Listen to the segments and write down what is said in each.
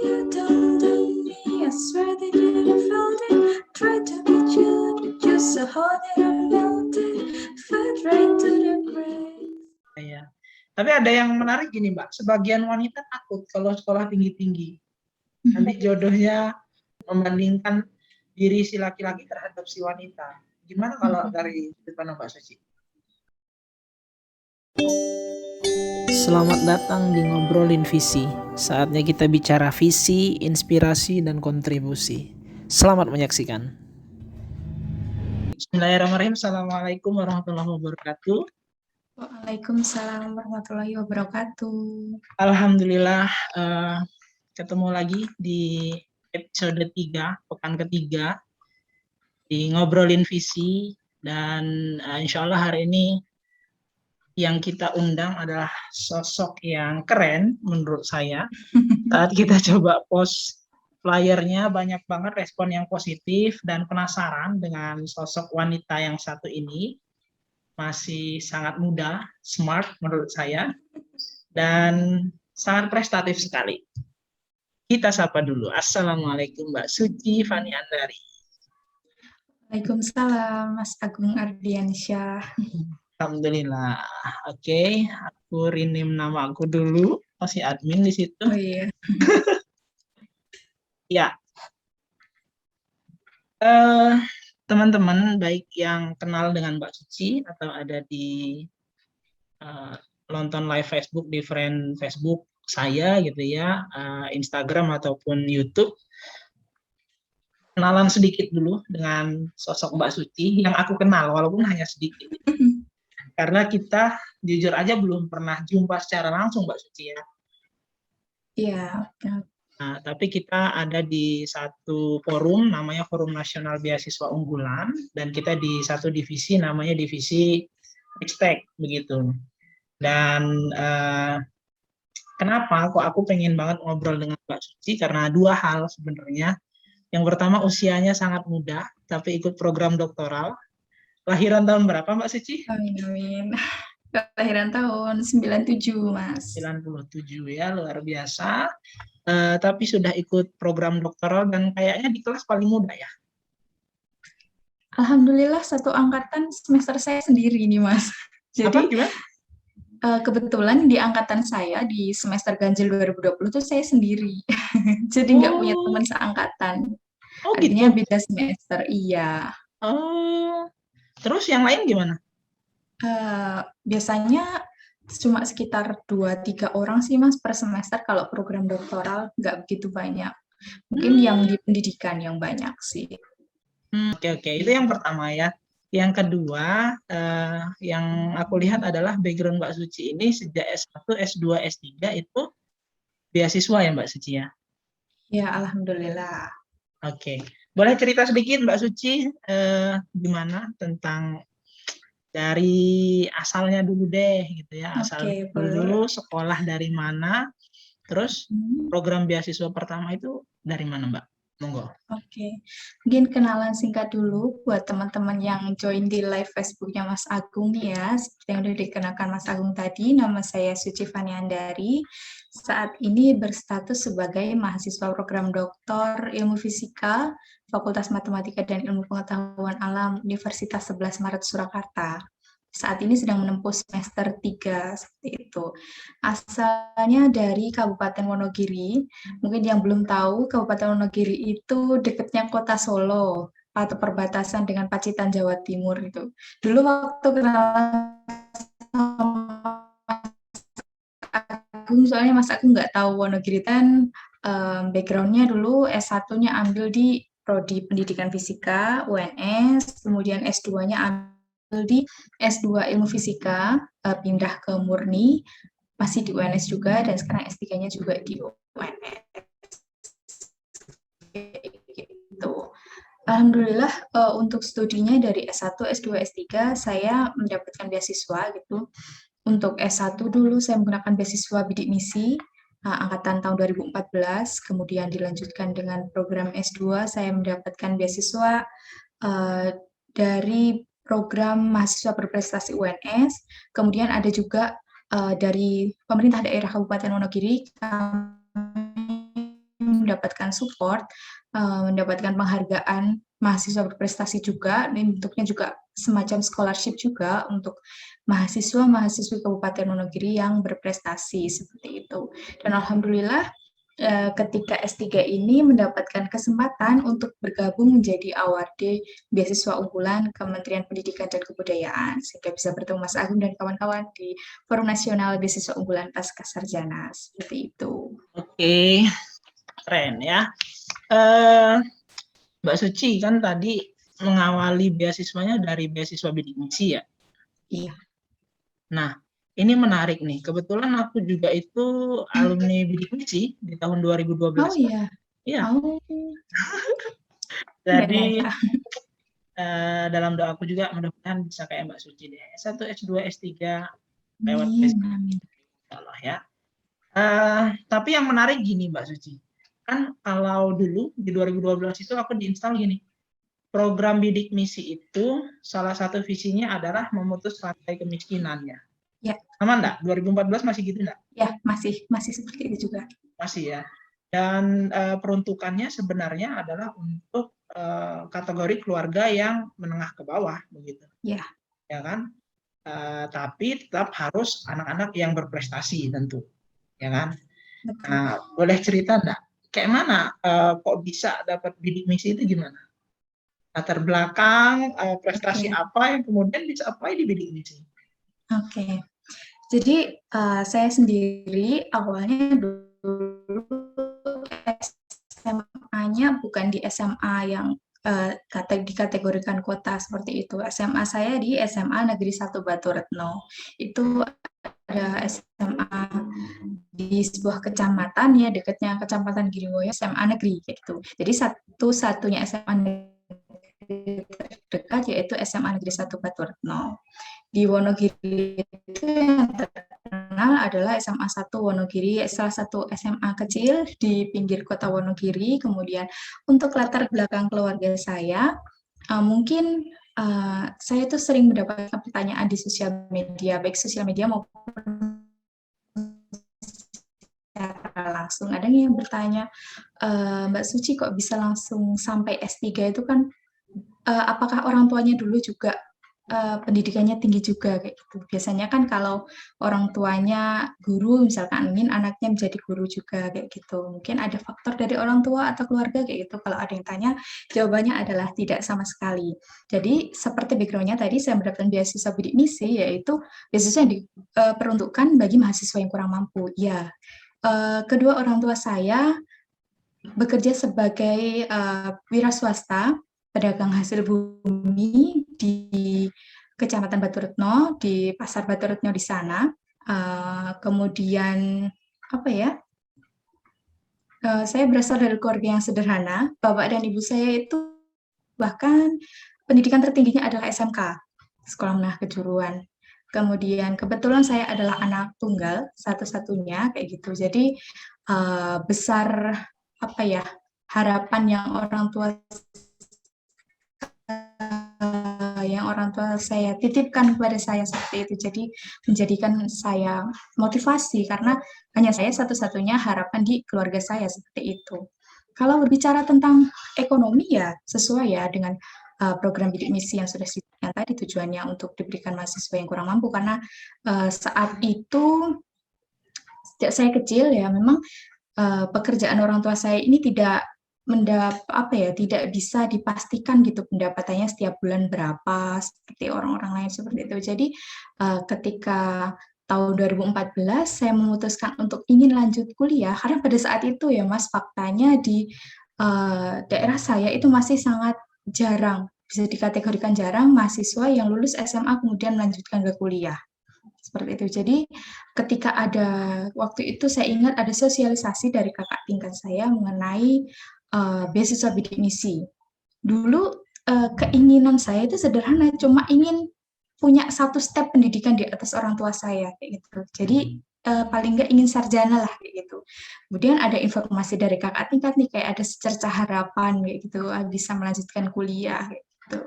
You don't me, I swear that you felt it. Try to be you, just so hot that I melted. Felt right to the brain. Ya. Tapi ada yang menarik gini, Mbak. Sebagian wanita takut kalau sekolah tinggi-tinggi. Nanti jodohnya membandingkan diri si laki-laki terhadap si wanita. Gimana kalau dari depan Mbak Suci? Selamat datang di Ngobrolin Visi. Saatnya kita bicara visi, inspirasi, dan kontribusi. Selamat menyaksikan. Bismillahirrahmanirrahim. Assalamualaikum warahmatullahi wabarakatuh. Waalaikumsalam warahmatullahi wabarakatuh. Alhamdulillah ketemu lagi di episode 3, pekan ketiga di Ngobrolin Visi. Dan insya Allah hari ini yang kita undang adalah sosok yang keren menurut saya. Saat kita coba post flyernya, banyak banget respon yang positif dan penasaran dengan sosok wanita yang satu ini. Masih sangat muda, smart menurut saya, dan sangat prestatif sekali. Kita sapa dulu. Assalamualaikum Mbak Suci Fani Andari. Waalaikumsalam Mas Agung Ardiansyah. Alhamdulillah. Oke, aku rename nama aku dulu. Masih admin di situ. Oh iya. Ya. Teman-teman baik yang kenal dengan Mbak Suci atau ada di nonton live Facebook di friend Facebook saya gitu ya, Instagram ataupun YouTube. Kenalan sedikit dulu dengan sosok Mbak Suci yang aku kenal walaupun hanya sedikit. Karena kita jujur aja belum pernah jumpa secara langsung Mbak Suci ya. Iya. Nah, tapi kita ada di satu forum namanya Forum Nasional Beasiswa Unggulan dan kita di satu divisi namanya divisi Ristek begitu. Dan kenapa aku pengen banget ngobrol dengan Mbak Suci karena dua hal sebenarnya. Yang pertama usianya sangat muda tapi ikut program doktoral. Lahiran tahun berapa Mbak Suci? Amin. Kelahiran tahun 97, Mas. 97 ya, luar biasa. Tapi sudah ikut program doktoral dan kayaknya di kelas paling muda ya. Alhamdulillah satu angkatan semester saya sendiri nih, Mas. Jadi gimana? Kebetulan di angkatan saya di semester ganjil 2020 tuh saya sendiri. Jadi nggak punya teman seangkatan. Artinya gitu. Beda semester, iya. Oh, terus yang lain gimana? Biasanya cuma sekitar 2-3 orang sih Mas per semester kalau program doktoral, nggak begitu banyak. Mungkin yang di pendidikan yang banyak sih. Oke, itu yang pertama ya. Yang kedua, yang aku lihat adalah background Mbak Suci ini sejak S1, S2, S3 itu beasiswa ya Mbak Suci ya? Ya, alhamdulillah. Oke, boleh cerita sedikit Mbak Suci gimana tentang dari asalnya dulu deh gitu ya, asal dulu sekolah dari mana, terus program beasiswa pertama itu dari mana Mbak? Monggo. Oke, mungkin kenalan singkat dulu buat teman-teman yang join di live Facebooknya Mas Agung nih ya. Seperti yang udah dikenakan Mas Agung tadi, nama saya Suci Fani Andari. Saat ini berstatus sebagai mahasiswa program Doktor Ilmu Fisika, Fakultas Matematika dan Ilmu Pengetahuan Alam Universitas 11 Maret Surakarta. Saat ini sedang menempuh semester 3, seperti itu. Asalnya dari Kabupaten Wonogiri. Mungkin yang belum tahu, Kabupaten Wonogiri itu dekatnya kota Solo, atau perbatasan dengan Pacitan, Jawa Timur itu. Dulu waktu kenalan Agung, soalnya Mas Agung nggak tahu Wonogiri kan, background-nya dulu S1-nya ambil di Prodi Pendidikan Fisika, UNS, kemudian S2-nya ambil di S2 Ilmu Fisika, pindah ke Murni, masih di UNS juga, dan sekarang S3-nya juga di UNS. Gitu. Alhamdulillah untuk studinya dari S1, S2, S3 saya mendapatkan beasiswa gitu. Untuk S1 dulu saya menggunakan beasiswa bidik misi angkatan tahun 2014, kemudian dilanjutkan dengan program S2 saya mendapatkan beasiswa dari program mahasiswa berprestasi UNS, kemudian ada juga dari pemerintah daerah Kabupaten Wonogiri, kami mendapatkan support, mendapatkan penghargaan mahasiswa berprestasi juga, dan bentuknya juga semacam scholarship juga untuk mahasiswa-mahasiswi Kabupaten Wonogiri yang berprestasi seperti itu. Dan alhamdulillah ketika S3 ini mendapatkan kesempatan untuk bergabung menjadi awarde beasiswa unggulan Kementerian Pendidikan dan Kebudayaan, sehingga bisa bertemu Mas Agung dan kawan-kawan di Forum Nasional Beasiswa Unggulan Pascasarjana, seperti itu. Oke, keren ya. Eh, Mbak Suci kan tadi mengawali beasiswanya dari beasiswa bidik misi ya. Iya. Nah, ini menarik nih. Kebetulan aku juga itu alumni bidik misi di tahun 2012. Oh iya. Iya. Oh, nggak Jadi nyangka. dalam doaku juga mudah-mudahan bisa kayak Mbak Suci deh. S1, S2, S3 lewat Amin, amin. Allah ya. Tapi yang menarik gini Mbak Suci. Kan kalau dulu di 2012 itu aku diinstal gini. Program bidik misi itu salah satu visinya adalah memutus rantai kemiskinannya. Ya. Sama enggak? 2014 masih gitu enggak? Ya, masih seperti itu juga. Masih ya. Dan peruntukannya sebenarnya adalah untuk kategori keluarga yang menengah ke bawah begitu. Ya. Ya kan? Tapi tetap harus anak-anak yang berprestasi tentu. Ya kan? Nah, boleh cerita enggak? Kayak mana kok bisa dapat bidik misi itu gimana? Latar belakang, prestasi apa yang kemudian dicapai di bidik misi? Oke. Jadi saya sendiri awalnya dulu SMA-nya bukan di SMA yang dikategorikan kota seperti itu. SMA saya di SMA Negeri 1 Batu Retno. Itu ada SMA di sebuah kecamatan ya, dekatnya Kecamatan Giriwoyo, SMA negeri gitu. Jadi satu-satunya SMA negeri terdekat yaitu SMA Negeri 1 Batu Retno. Di Wonogiri itu yang terkenal adalah SMA 1 Wonogiri, salah satu SMA kecil di pinggir kota Wonogiri. Kemudian untuk latar belakang keluarga saya, mungkin saya tuh sering mendapatkan pertanyaan di sosial media, baik sosial media maupun secara langsung. Ada yang bertanya, Mbak Suci kok bisa langsung sampai S3 itu kan, apakah orang tuanya dulu juga pendidikannya tinggi juga kayak gitu. Biasanya kan kalau orang tuanya guru, misalkan ingin anaknya menjadi guru juga kayak gitu. Mungkin ada faktor dari orang tua atau keluarga kayak gitu. Kalau ada yang tanya, jawabannya adalah tidak sama sekali. Jadi seperti background-nya tadi saya mendapatkan beasiswa bidik misi, yaitu beasiswa yang diperuntukkan bagi mahasiswa yang kurang mampu. Ya, kedua orang tua saya bekerja sebagai wira swasta, pedagang hasil bumi di Kecamatan Batu Retno, di Pasar Batu Retno di sana. Kemudian apa ya? Saya berasal dari keluarga yang sederhana. Bapak dan ibu saya itu bahkan pendidikan tertingginya adalah SMK, Sekolah Menengah Kejuruan. Kemudian kebetulan saya adalah anak tunggal satu-satunya kayak gitu. Jadi besar apa ya, harapan yang orang tua saya titipkan kepada saya seperti itu. Jadi menjadikan saya motivasi karena hanya saya satu-satunya harapan di keluarga saya seperti itu. Kalau berbicara tentang ekonomi ya sesuai ya dengan program bidik misi yang sudah disebutkan tadi, tujuannya untuk diberikan mahasiswa yang kurang mampu, karena saat itu sejak saya kecil ya memang pekerjaan orang tua saya ini tidak tidak bisa dipastikan gitu pendapatannya setiap bulan berapa seperti orang-orang lain seperti itu. Jadi ketika tahun 2014 saya memutuskan untuk ingin lanjut kuliah karena pada saat itu ya Mas, faktanya di daerah saya itu masih sangat jarang, bisa dikategorikan jarang mahasiswa yang lulus SMA kemudian melanjutkan ke kuliah. Seperti itu. Jadi ketika ada waktu itu saya ingat ada sosialisasi dari kakak tingkat saya mengenai beasiswa bidik misi. Dulu keinginan saya itu sederhana, cuma ingin punya satu step pendidikan di atas orang tua saya kayak gitu. Jadi paling nggak ingin sarjana lah kayak gitu. Kemudian ada informasi dari kakak tingkat nih kayak ada secercah harapan kayak gitu, bisa melanjutkan kuliah kayak gitu.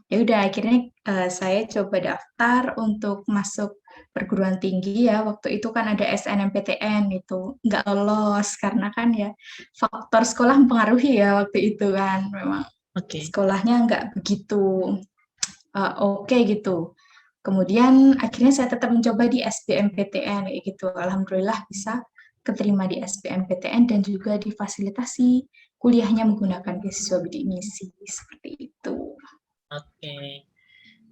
Ya udah akhirnya saya coba daftar untuk masuk perguruan tinggi ya, waktu itu kan ada SNMPTN itu nggak lolos karena kan ya faktor sekolah mempengaruhi ya waktu itu kan, memang Oke. sekolahnya nggak begitu oke gitu. Kemudian akhirnya saya tetap mencoba di SBMPTN kayak gitu. Alhamdulillah bisa keterima di SBMPTN dan juga difasilitasi kuliahnya menggunakan beasiswa bidik misi seperti itu. Oke.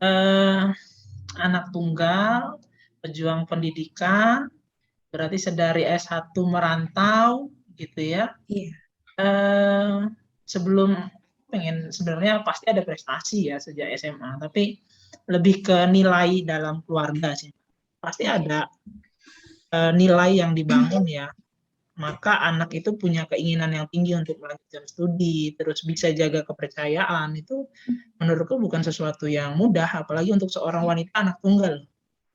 Eh, Anak tunggal, pejuang pendidikan, berarti sedari S1 merantau gitu ya. Iya. Eh, Sebelum pengen sebenarnya pasti ada prestasi ya sejak SMA, tapi lebih ke nilai dalam keluarga sih. Pasti Oke. ada nilai yang dibangun ya. Maka anak itu punya keinginan yang tinggi untuk melanjutkan studi, terus bisa jaga kepercayaan, itu menurutku bukan sesuatu yang mudah, apalagi untuk seorang wanita anak tunggal.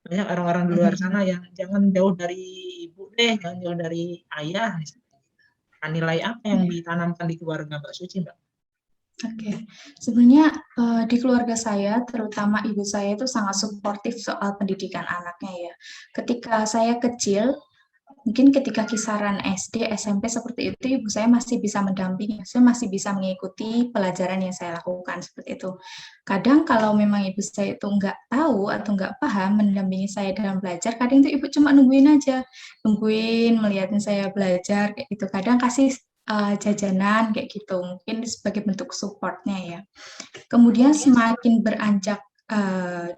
Banyak orang-orang di luar sana yang jangan jauh dari ibu deh, jangan jauh dari ayah. Nah, nilai apa yang ditanamkan di keluarga Mbak Suci, Mbak? Oke, sebenarnya di keluarga saya, terutama ibu saya itu sangat suportif soal pendidikan anaknya ya. Ketika saya kecil, mungkin ketika kisaran SD, SMP seperti itu, ibu saya masih bisa mendampingi, saya masih bisa mengikuti pelajaran yang saya lakukan seperti itu. Kadang kalau memang ibu saya itu nggak tahu atau nggak paham mendampingi saya dalam belajar, kadang itu ibu cuma nungguin aja, nungguin, melihatin saya belajar kayak gitu. Kadang kasih jajanan kayak gitu, mungkin sebagai bentuk supportnya ya. Kemudian semakin beranjak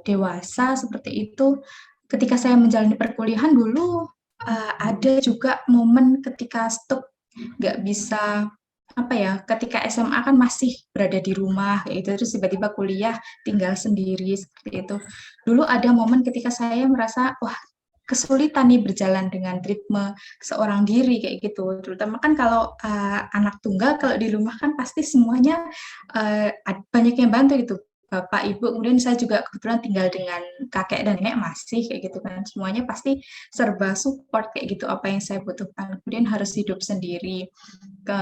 dewasa seperti itu, ketika saya menjalani perkuliahan dulu ada juga momen ketika stop, nggak bisa apa ya, ketika SMA kan masih berada di rumah kayak gitu, terus tiba-tiba kuliah tinggal sendiri seperti itu. Dulu ada momen ketika saya merasa wah kesulitan nih berjalan dengan ritme seorang diri kayak gitu. Terutama kan kalau anak tunggal, kalau di rumah kan pasti semuanya banyak yang bantu gitu. Bapak, Ibu, kemudian saya juga kebetulan tinggal dengan kakek dan nenek masih kayak gitu kan. Semuanya pasti serba support kayak gitu apa yang saya butuhkan. Kemudian harus hidup sendiri ke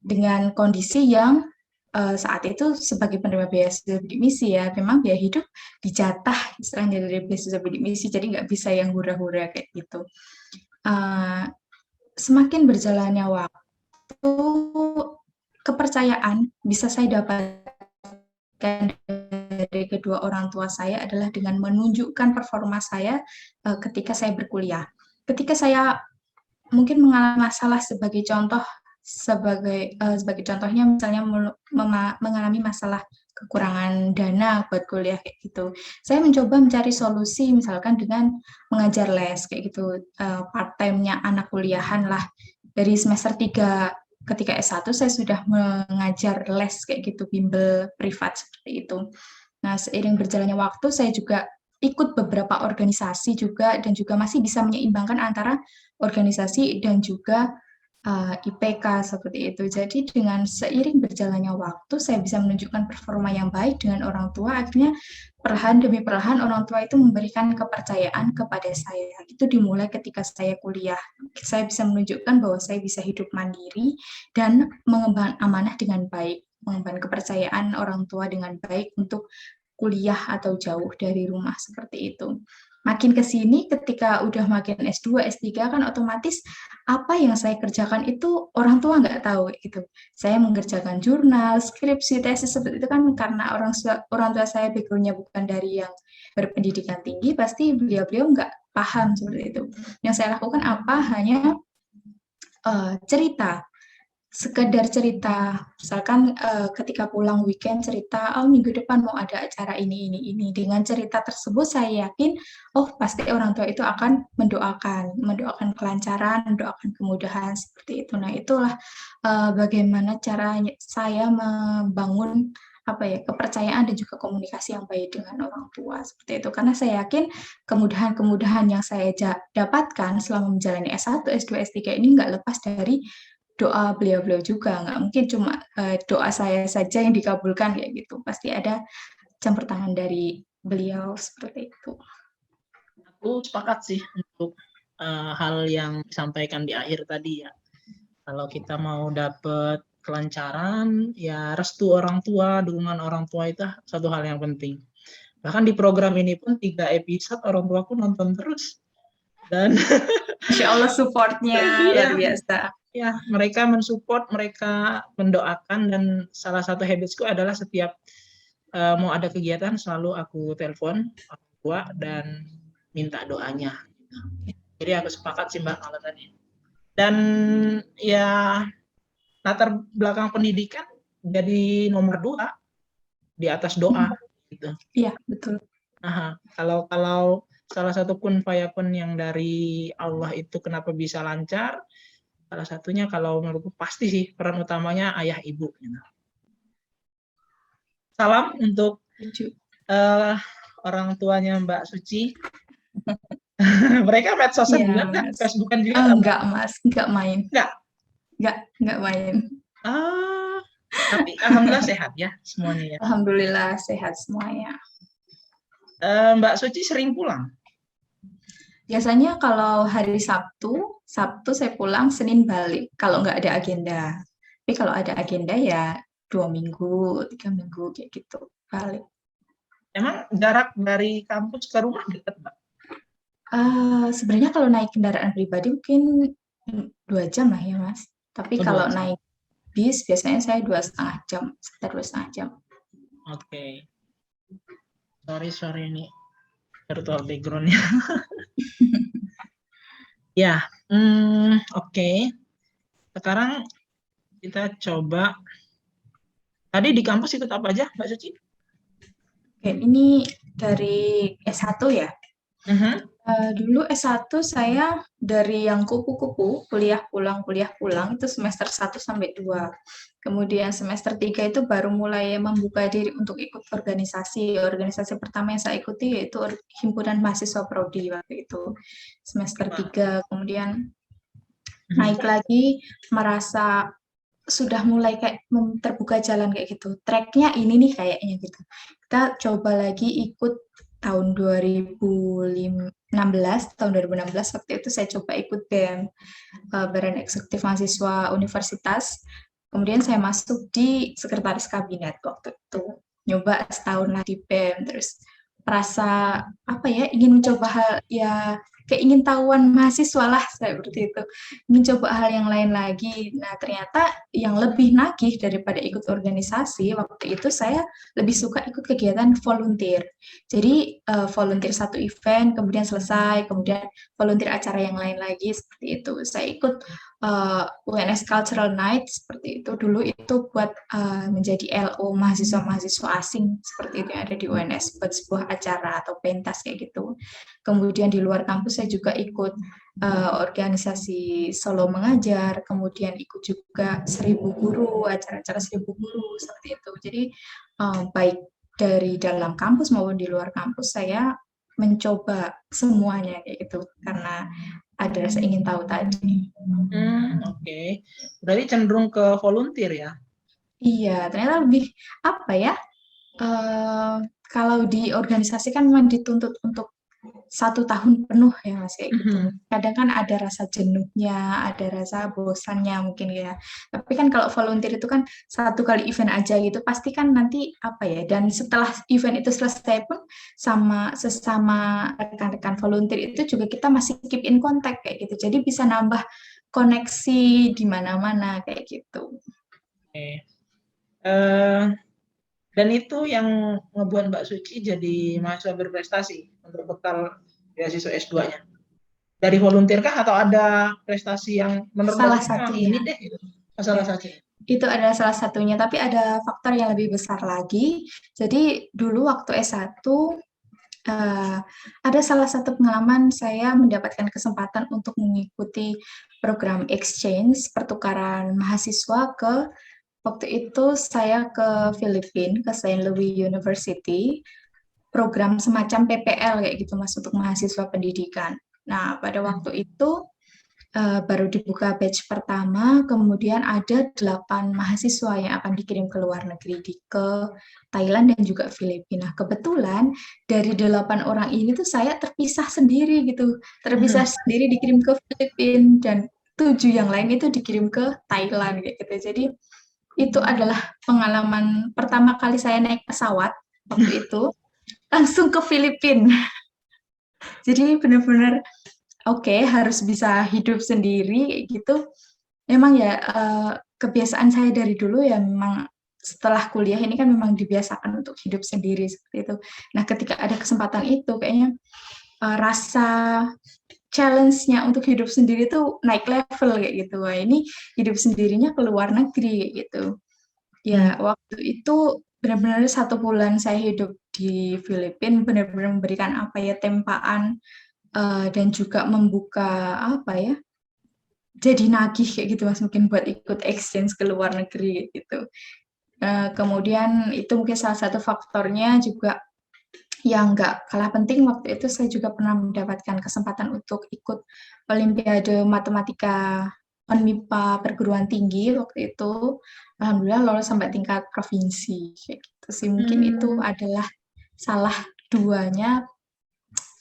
dengan kondisi yang saat itu sebagai penerima beasiswa bidik misi ya, memang biaya hidup dijatah istilahnya dari beasiswa bidik misi, jadi nggak bisa yang hura-hura kayak gitu. Uh, Semakin berjalannya waktu, kepercayaan bisa saya dapatkan dari kedua orang tua saya adalah dengan menunjukkan performa saya ketika saya berkuliah. Ketika saya mungkin mengalami masalah sebagai contohnya misalnya mengalami masalah kekurangan dana buat kuliah kayak gitu. Saya mencoba mencari solusi misalkan dengan mengajar les kayak gitu, part time-nya anak kuliahan lah. Dari semester 3 ketika S1 saya sudah mengajar les kayak gitu, bimbel privat seperti itu. Nah, seiring berjalannya waktu saya juga ikut beberapa organisasi juga dan juga masih bisa menyeimbangkan antara organisasi dan juga IPK seperti itu. Jadi dengan seiring berjalannya waktu, saya bisa menunjukkan performa yang baik dengan orang tua. Akhirnya perlahan demi perlahan orang tua itu memberikan kepercayaan kepada saya. Itu dimulai ketika saya kuliah. Saya bisa menunjukkan bahwa saya bisa hidup mandiri dan mengemban amanah dengan baik, mengemban kepercayaan orang tua dengan baik untuk kuliah atau jauh dari rumah seperti itu. Makin ke sini ketika udah makin S2, S3 kan otomatis apa yang saya kerjakan itu orang tua nggak tahu gitu. Saya mengerjakan jurnal, skripsi, tesis seperti itu kan karena orang tua saya background-nya bukan dari yang berpendidikan tinggi, pasti beliau-beliau nggak paham seperti itu. Yang saya lakukan apa? Hanya cerita, sekedar cerita, misalkan ketika pulang weekend cerita, oh minggu depan mau ada acara ini. Dengan cerita tersebut saya yakin, oh pasti orang tua itu akan mendoakan kelancaran, mendoakan kemudahan seperti itu. Nah itulah bagaimana caranya saya membangun apa ya kepercayaan dan juga komunikasi yang baik dengan orang tua seperti itu, karena saya yakin kemudahan-kemudahan yang saya dapatkan selama menjalani S1, S2, S3 ini nggak lepas dari doa beliau-beliau juga, nggak mungkin cuma doa saya saja yang dikabulkan kayak gitu, pasti ada campur tangan dari beliau seperti itu. Aku sepakat sih untuk hal yang disampaikan di akhir tadi ya. Kalau kita mau dapet kelancaran, ya restu orang tua, dukungan orang tua itu satu hal yang penting. Bahkan di program ini pun 3 episode orang tuaku nonton terus. Dan Insya Allah supportnya luar iya, biasa. ya, mereka mensupport, mereka mendoakan, dan salah satu habitsku adalah setiap mau ada kegiatan selalu aku telepon orang tua dan minta doanya. Jadi aku sepakat sih Mbak kalau tadi. Dan ya latar belakang pendidikan jadi nomor 2 di atas doa gitu. Iya, betul. Aha, kalau salah satu kun fayakun yang dari Allah itu kenapa bisa lancar? Salah satunya kalau menurutku pasti sih peran utamanya ayah ibu. Gitu. Salam untuk orang tuanya Mbak Suci. Mereka medsosan Iya, juga nggak? Mas. Facebookan juga nggak, Mbak? Enggak, Mas. Enggak main. Nggak. Enggak main. Ah, tapi alhamdulillah sehat ya semuanya ya. Alhamdulillah sehat semuanya. Mbak Suci sering pulang? Biasanya kalau hari Sabtu, saya pulang, Senin balik. Kalau nggak ada agenda. Tapi kalau ada agenda ya 2 minggu, 3 minggu kayak gitu balik. Emang jarak dari kampus ke rumah dekat, Mbak? Sebenarnya kalau naik kendaraan pribadi mungkin 2 jam lah ya, Mas. Tapi Oh, kalau 2 jam. naik bis biasanya saya 2,5 jam, sekitar 2,5 jam. Oke. Sorry ini virtual background-nya. Ya, oke. Sekarang kita coba. Tadi di kampus ikut apa aja, Mbak Suci? Oke, ini dari S1 ya. Dulu S1 saya dari yang kupu-kupu, kuliah pulang, itu semester 1 sampai 2. Kemudian semester 3 itu baru mulai membuka diri untuk ikut organisasi. Organisasi pertama yang saya ikuti yaitu Himpunan Mahasiswa Prodi waktu itu. Semester 3, kemudian naik lagi, merasa sudah mulai kayak terbuka jalan kayak gitu. Tracknya ini nih kayaknya gitu. Kita coba lagi ikut tahun 2016 waktu itu saya coba ikut BEM, Badan Eksekutif Mahasiswa Universitas. Kemudian saya masuk di sekretaris kabinet waktu itu. Nyoba setahun lah di BEM, terus merasa apa ya, ingin mencoba hal ya kayak ingin tahuan mahasiswa lah saya seperti itu, mencoba hal yang lain lagi. Nah ternyata yang lebih nagih daripada ikut organisasi waktu itu saya lebih suka ikut kegiatan volunteer. Jadi volunteer satu event kemudian selesai, kemudian volunteer acara yang lain lagi seperti itu. Saya ikut UNS Cultural Night seperti itu dulu, itu buat menjadi LO mahasiswa-mahasiswa asing seperti itu yang ada di UNS buat sebuah acara atau pentas kayak gitu. Kemudian di luar kampus saya juga ikut organisasi Solo Mengajar, kemudian ikut juga 1000 guru, acara-acara 1000 guru seperti itu. Jadi baik dari dalam kampus maupun di luar kampus saya mencoba semuanya kayak gitu karena ada rasa ingin tahu tadi. Oke. Berarti cenderung ke volunteer ya? Iya, ternyata lebih apa ya? Kalau di organisasi kan memang dituntut untuk 1 tahun penuh ya Mas kayak gitu. Kadang kan ada rasa jenuhnya, ada rasa bosannya mungkin ya. Tapi kan kalau volunteer itu kan 1 kali event aja gitu, pasti kan nanti apa ya, dan setelah event itu selesai pun sama sesama rekan-rekan volunteer itu juga kita masih keep in contact kayak gitu. Jadi bisa nambah koneksi di mana-mana kayak gitu. Oke. Dan itu yang ngebuat Mbak Suci jadi mahasiswa berprestasi untuk bekal beasiswa S2-nya. Dari volunteer kah atau ada prestasi yang menurut Salah Mbak Suci satunya. ini deh gitu? Salah satu. Itu adalah salah satunya, tapi ada faktor yang lebih besar lagi. Jadi dulu waktu S1 ada salah satu pengalaman saya mendapatkan kesempatan untuk mengikuti program exchange pertukaran mahasiswa ke waktu itu saya ke Filipina, ke Saint Louis University, program semacam PPL kayak gitu Mas untuk mahasiswa pendidikan. Nah, pada waktu itu baru dibuka batch pertama, kemudian ada 8 mahasiswa yang akan dikirim ke luar negeri ke Thailand dan juga Filipina. Kebetulan dari 8 orang ini tuh saya terpisah sendiri gitu, terpisah sendiri dikirim ke Filipina dan 7 yang lain itu dikirim ke Thailand kayak gitu. Jadi itu adalah pengalaman pertama kali saya naik pesawat waktu itu. langsung ke Filipina. Jadi benar-benar harus bisa hidup sendiri kayak gitu. Memang ya kebiasaan saya dari dulu ya memang setelah kuliah ini kan memang dibiasakan untuk hidup sendiri seperti itu. Nah, ketika ada kesempatan itu kayaknya rasa challenge-nya untuk hidup sendiri tuh naik level kayak gitu. Wah, ini hidup sendirinya ke luar negeri kayak gitu. Ya, waktu itu benar-benar 1 bulan saya hidup di Filipina, benar-benar memberikan apa ya, tempaan dan juga membuka apa ya, jadi nagih kayak gitu Mas, mungkin buat ikut exchange ke luar negeri gitu. Kemudian itu mungkin salah satu faktornya juga yang nggak kalah penting waktu itu saya juga pernah mendapatkan kesempatan untuk ikut Olimpiade Matematika ONMIPA perguruan tinggi waktu itu. Alhamdulillah lolos sampai tingkat provinsi kayak gitu sih. Mungkin itu adalah salah duanya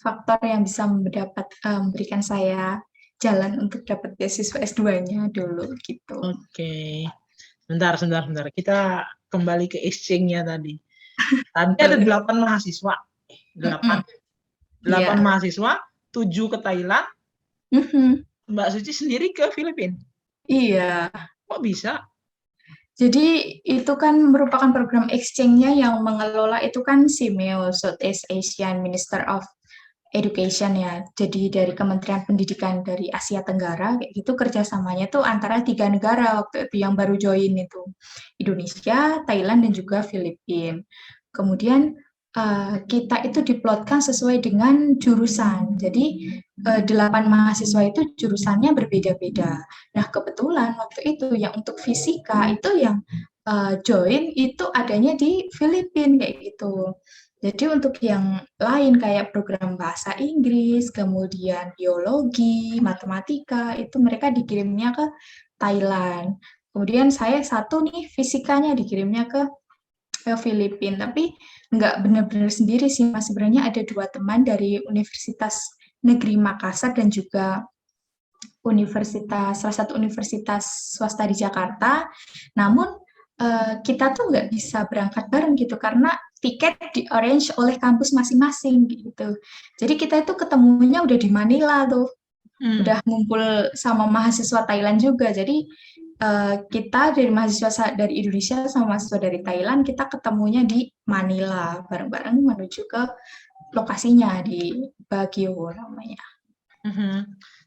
faktor yang bisa memberikan saya jalan untuk dapat beasiswa S2-nya dulu gitu. Oke. Sebentar. Kita kembali ke exchange-nya tadi. Tadi ada 8 mahasiswa. 8 mahasiswa, 7 ke Thailand. Mbak Suci sendiri ke Filipina. Iya. Kok bisa? Jadi itu kan merupakan program exchange-nya yang mengelola itu kan SIMEO, Southeast Asian Minister of Education ya. Jadi dari Kementerian Pendidikan dari Asia Tenggara, kayak gitu kerjasamanya tuh antara 3 negara waktu itu yang baru join itu. Indonesia, Thailand, dan juga Filipina. Kemudian kita itu diplotkan sesuai dengan jurusan. Jadi 8 mahasiswa itu jurusannya berbeda-beda. Nah, kebetulan waktu itu yang untuk fisika itu yang join itu adanya di Filipina kayak gitu. Jadi untuk yang lain kayak program bahasa Inggris, kemudian biologi, matematika, itu mereka dikirimnya ke Thailand. Kemudian saya satu nih fisikanya dikirimnya ke Filipina, tapi nggak benar-benar sendiri sih, Mas. Sebenarnya ada 2 teman dari Universitas Negeri Makassar dan juga salah satu universitas swasta di Jakarta. Namun kita tuh nggak bisa berangkat bareng gitu karena tiket di arrange oleh kampus masing-masing gitu. Jadi kita itu ketemunya udah di Manila tuh, udah ngumpul sama mahasiswa Thailand juga. Jadi kita dari mahasiswa dari Indonesia sama mahasiswa dari Thailand kita ketemunya di Manila bareng-bareng menuju ke lokasinya di Baguio namanya.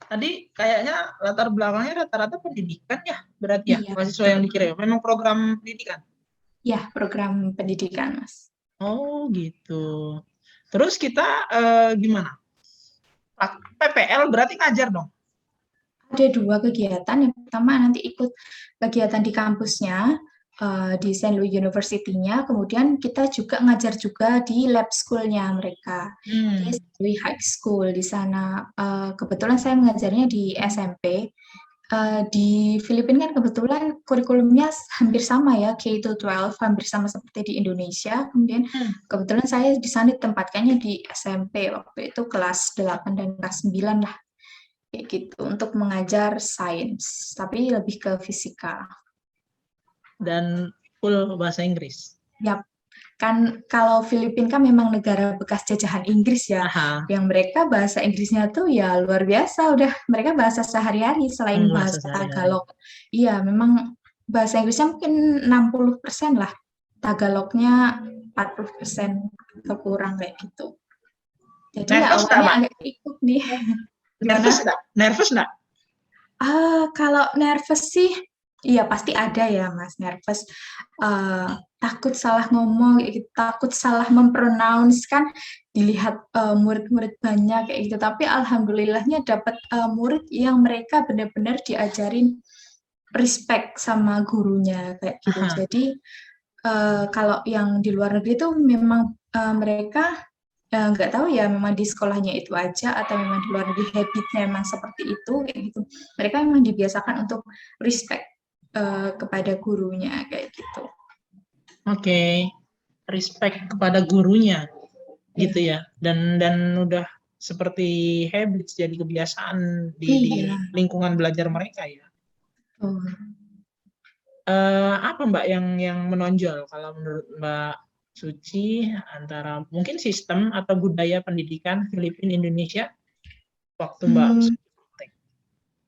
Tadi kayaknya latar belakangnya rata-rata pendidikan ya, berarti ya, Iya, mahasiswa yang dikirim. Memang program pendidikan? Ya, program pendidikan, Mas. Oh, gitu. Terus kita gimana? PPL berarti ngajar dong? Ada 2 kegiatan. Yang pertama nanti ikut kegiatan di kampusnya, di St. Louis University-nya. Kemudian kita juga ngajar juga di lab school-nya mereka. Di St. Louis High School di sana. Kebetulan saya mengajarnya di SMP. Di Filipina kan kebetulan kurikulumnya hampir sama ya, K-12, hampir sama seperti di Indonesia. Kemudian kebetulan saya di sana ditempatkannya di SMP waktu itu kelas 8 dan kelas 9 lah. Kayak gitu, untuk mengajar sains, tapi lebih ke fisika. Dan full bahasa Inggris? Yap, kan kalau Filipina kan memang negara bekas jajahan Inggris ya, yang mereka bahasa Inggrisnya tuh ya luar biasa, udah mereka bahasa sehari-hari selain bahasa Tagalog. Iya, memang bahasa Inggrisnya mungkin 60% lah, Tagalognya 40% kekurang kayak gitu. Jadi ya awalnya agak ikut nih. Nervous nggak? Kalau nervous sih, iya pasti ada ya Mas, nervous. Takut salah ngomong, takut salah mempronounce kan, dilihat murid-murid banyak kayak gitu. Tapi alhamdulillahnya dapat murid yang mereka benar-benar diajarin respect sama gurunya kayak gitu. Jadi kalau yang di luar negeri itu memang mereka nggak tahu ya memang di sekolahnya itu aja atau memang di luar negeri habitnya memang seperti itu kayak gitu. Mereka memang dibiasakan untuk respect kepada gurunya kayak gitu. Oke, respect kepada gurunya gitu ya. Dan udah seperti habits, jadi kebiasaan di lingkungan belajar mereka ya. Apa Mbak yang menonjol kalau menurut Mbak Suci antara mungkin sistem atau budaya pendidikan Filipina Indonesia waktu Mbak Hmm, Suci?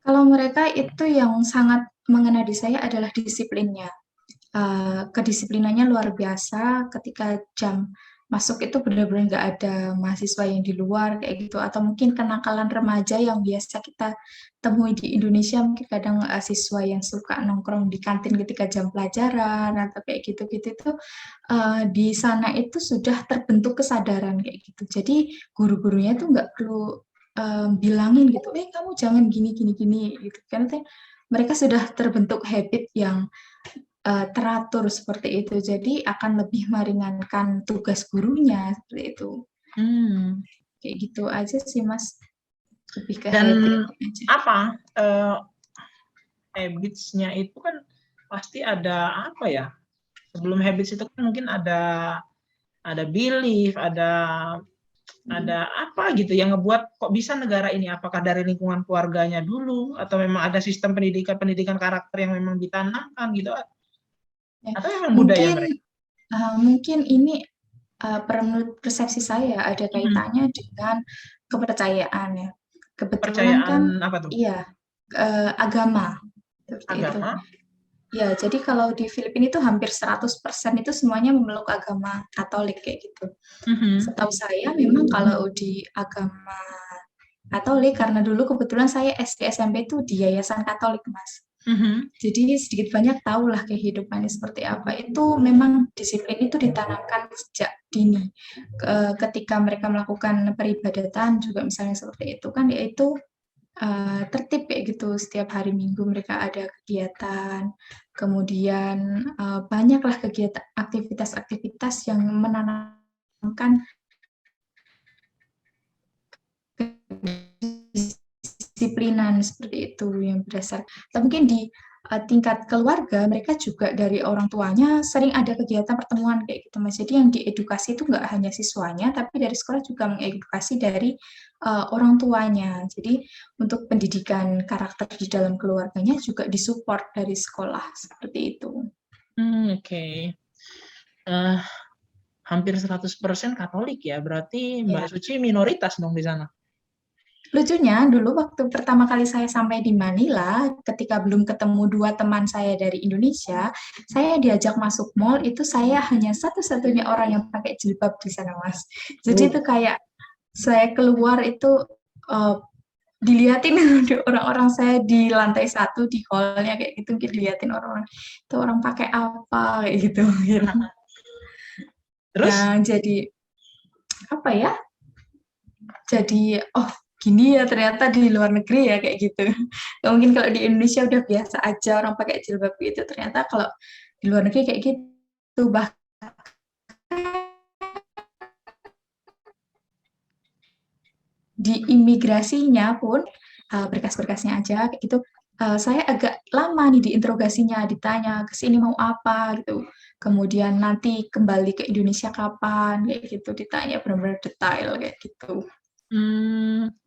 kalau mereka itu yang sangat mengena di saya adalah disiplinnya. Kedisiplinannya luar biasa ketika jam masuk itu benar-benar nggak ada mahasiswa yang di luar kayak gitu atau mungkin kenakalan remaja yang biasa kita temui di Indonesia mungkin kadang siswa yang suka nongkrong di kantin ketika jam pelajaran atau kayak gitu-gitu itu di sana itu sudah terbentuk kesadaran kayak gitu jadi guru-gurunya itu nggak perlu bilangin gitu kamu jangan gini gini gini gitu kan mereka sudah terbentuk habit yang teratur seperti itu. Jadi akan lebih meringankan tugas gurunya seperti itu. Hmm. Kayak gitu aja sih Mas. Lebih ke Dan habit aja. apa habits-nya itu kan pasti ada apa ya? Sebelum habits itu kan mungkin ada belief, ada apa gitu yang ngebuat kok bisa negara ini? Apakah dari lingkungan keluarganya dulu atau memang ada sistem pendidikan karakter yang memang ditanamkan gitu Ya, atau memang budaya mungkin mereka? mungkin ini menurut persepsi saya ada Hmm. kaitannya dengan kepercayaan ya. Kebetulan Kepercayaan kan apa tuh? iya agama seperti itu. Agama? Ya, jadi kalau di Filipina itu hampir 100% itu semuanya memeluk agama Katolik kayak gitu. Mhm. Setahu saya memang kalau di agama Katolik, karena dulu kebetulan saya SD SMP itu di Yayasan Katolik, Mas. Mhm. Jadi sedikit banyak tahulah kehidupannya seperti apa. Itu memang disiplin itu ditanamkan sejak dini. Ketika mereka melakukan peribadatan juga misalnya seperti itu kan yaitu tertib kayak gitu. Setiap hari Minggu mereka ada kegiatan. Kemudian banyaklah kegiatan aktivitas-aktivitas yang menanamkan kedisiplinan seperti itu yang berdasar. Atau mungkin di tingkat keluarga mereka juga dari orang tuanya sering ada kegiatan pertemuan kayak gitu Mas. Jadi yang diedukasi itu nggak hanya siswanya, tapi dari sekolah juga mengedukasi dari orang tuanya. Jadi untuk pendidikan karakter di dalam keluarganya juga disupport dari sekolah seperti itu. Oke. Eh, hampir 100% Katolik ya. Berarti Mbak Ya. Suci minoritas dong di sana. Lucunya, dulu waktu pertama kali saya sampai di Manila, ketika belum ketemu dua teman saya dari Indonesia, saya diajak masuk mall, itu saya hanya satu-satunya orang yang pakai jilbab di sana, Mas. Jadi itu Oh. kayak saya keluar itu uh, dilihatin orang-orang saya di lantai satu di hallnya kayak gitu, mungkin dilihatin orang-orang itu orang pakai apa kayak gitu. Terus? Yang jadi apa ya? Jadi oh gini ya ternyata di luar negeri ya kayak gitu. Nggak mungkin kalau di Indonesia udah biasa aja orang pakai jilbab gitu. Ternyata kalau di luar negeri kayak gitu. Bahkan di imigrasinya pun berkas-berkasnya aja kayak gitu. Saya agak lama nih diinterogasinya, ditanya ke sini mau apa gitu. Kemudian nanti kembali ke Indonesia kapan kayak gitu ditanya benar-benar detail kayak gitu.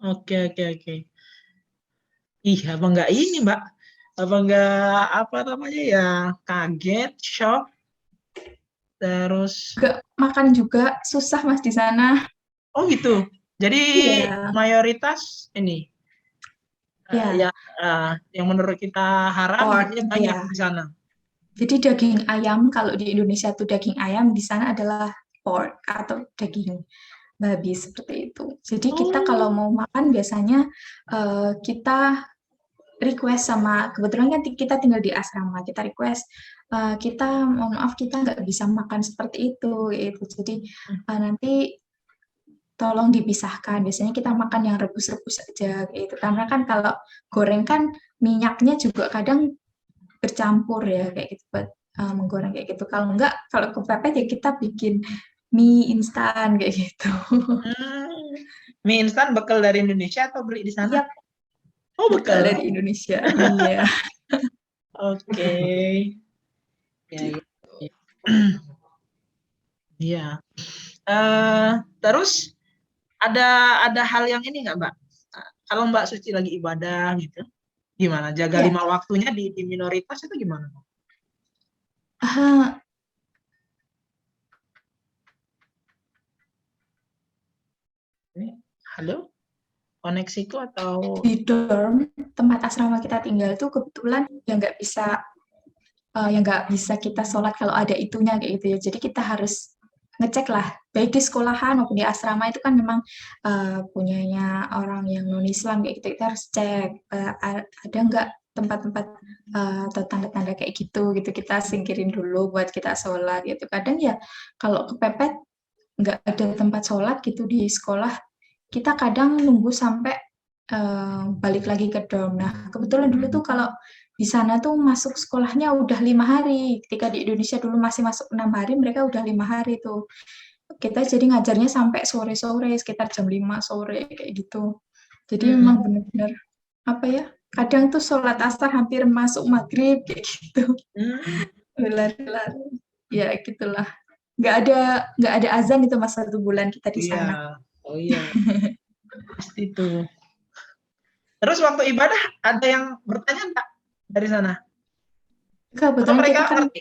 Oke, oke, oke. Ih, apa enggak ini, Mbak? Apa enggak apa namanya ya? Kaget, shock, terus Gak makan juga susah Mas di sana. oh gitu. Jadi Iya, mayoritas ini ya. ya yang menurut kita haram Pork, artinya banyak ya. di sana. Jadi daging ayam, kalau di Indonesia tuh daging ayam, di sana adalah pork atau daging babi seperti itu. Jadi kita kalau Oh. mau makan biasanya kita request sama, kebetulan kan kita tinggal di asrama, kita request, kita mohon maaf kita nggak bisa makan seperti itu, gitu. Jadi nanti tolong dipisahkan. Biasanya kita makan yang rebus-rebus aja, gitu. Karena kan kalau goreng kan minyaknya juga kadang bercampur ya kayak gitu buat menggoreng kayak gitu. Kalau enggak, kalau kepepet ya kita bikin mie instan kayak gitu. Hmm, mie instan bekal dari Indonesia atau beli di sana? Iya, Oh, bekal bekal. dari Indonesia. Iya. Oke. Ya, ya, ya. Iya. Eh, terus ada hal yang ini nggak, Mbak? Kalau Mbak Suci lagi ibadah gitu, gimana? Jaga Ya, lima waktunya di minoritas itu gimana? ah, koneksiku atau Di dorm tempat asrama kita tinggal tuh kebetulan yang nggak bisa kita sholat kalau ada itunya kayak gitu ya. Jadi kita harus ngecek lah, baik di sekolahan maupun di asrama itu kan memang punyanya orang yang non Islam kayak gitu. Kita harus cek ada nggak tempat-tempat atau tanda-tanda kayak gitu gitu kita singkirin dulu buat kita sholat gitu. Kadang ya kalau kepepet nggak ada tempat sholat gitu di sekolah, kita kadang nunggu sampai balik lagi ke dorm. Nah, kebetulan dulu tuh kalau di sana tuh masuk sekolahnya udah 5 hari. Ketika di Indonesia dulu masih masuk 6 hari, mereka udah 5 hari tuh. Kita jadi ngajarnya sampai sore-sore, sekitar jam 5 sore kayak gitu. Jadi memang Mm-mm. benar-benar apa ya? Kadang tuh sholat asar hampir masuk maghrib kayak gitu. Belar-belar. Ya gitulah. Nggak ada azan itu mas 1 bulan kita di Iya, sana. oh iya, pasti itu. Terus waktu ibadah ada yang bertanya nggak dari sana? Atau Kebetulan kita mereka kan ngerti?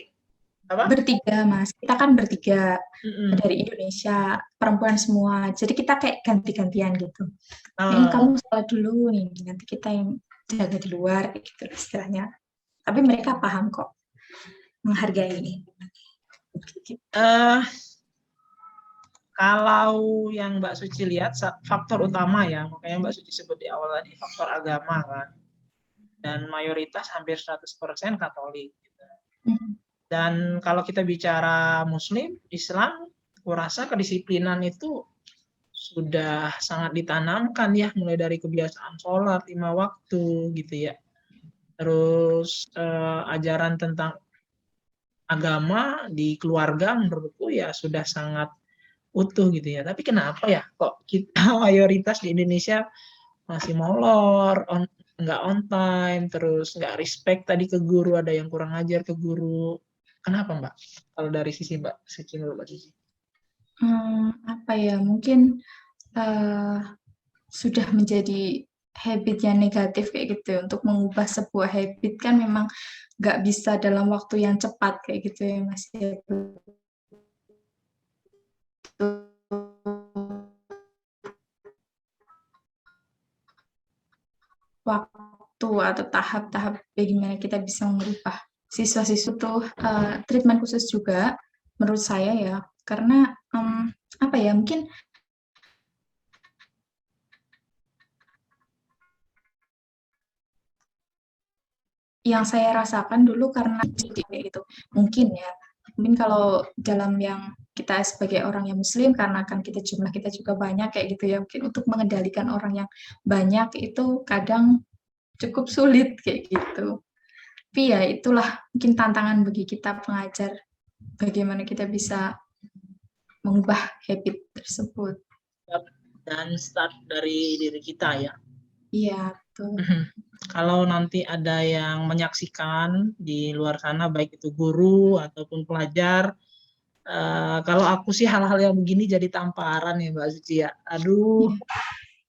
Apa? bertiga, Mas. Kita kan bertiga Mm-mm. dari Indonesia, perempuan semua. Jadi kita kayak ganti-gantian gitu. Ini Oh, kamu sholat dulu nih, nanti kita yang jaga di luar, kayak gitu istilahnya. Tapi mereka paham kok, menghargai ini. eh, kalau yang Mbak Suci lihat, faktor utama ya, makanya Mbak Suci sebut di awal tadi, faktor agama kan. Dan mayoritas hampir 100% Katolik. Gitu. Dan kalau kita bicara Muslim, Islam, kurasa kedisiplinan itu sudah sangat ditanamkan ya, mulai dari kebiasaan sholat 5 waktu gitu ya. Terus ajaran tentang agama di keluarga menurutku ya sudah sangat utuh gitu ya. Tapi kenapa ya kok kita mayoritas di Indonesia masih molor, nggak on time, terus nggak respect tadi ke guru, ada yang kurang ajar ke guru. Kenapa Mbak? Kalau dari sisi Mbak Suci, menurut Mbak Suci? Apa ya, mungkin uh, sudah menjadi habit yang negatif kayak gitu ya. Untuk mengubah sebuah habit kan memang nggak bisa dalam waktu yang cepat kayak gitu ya Mas. Ya, waktu atau tahap-tahap bagaimana kita bisa mengubah siswa-siswa tuh treatment khusus juga menurut saya ya karena apa ya mungkin yang saya rasakan dulu karena itu mungkin ya mungkin kalau dalam yang kita sebagai orang yang muslim karena kan jumlah kita juga banyak kayak gitu ya mungkin untuk mengendalikan orang yang banyak itu kadang cukup sulit kayak gitu. Tapi ya itulah mungkin tantangan bagi kita pengajar, bagaimana kita bisa mengubah habit tersebut. Dan start dari diri kita ya. Iya, betul. Kalau nanti ada yang menyaksikan di luar sana, baik itu guru ataupun pelajar, kalau aku sih hal-hal yang begini jadi tamparan ya Mbak Suci ya. Aduh,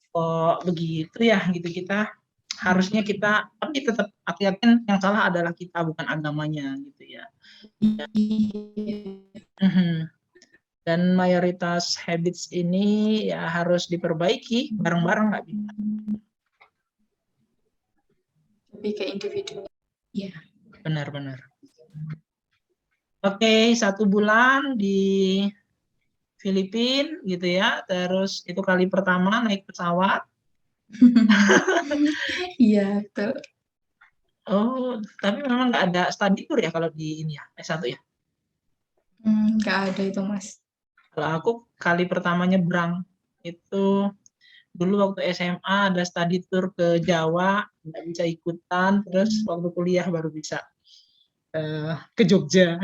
kok begitu ya gitu kita. Harusnya kita, tapi tetap aku yakin yang salah adalah kita, bukan agamanya gitu ya. Dan mayoritas habits ini ya harus diperbaiki bareng-bareng, nggak bisa. Lebih ke individu. Iya. Benar-benar. Oke, 1 bulan di Filipina gitu ya, terus itu kali pertama naik pesawat. Iya, betul. Oh, tapi memang nggak ada study tour ya kalau di ini ya, S1 ya? Nggak ada itu, Mas. Kalau aku kali pertama nyebrang, itu dulu waktu SMA ada study tour ke Jawa, nggak bisa ikutan, terus waktu kuliah baru bisa ke Jogja.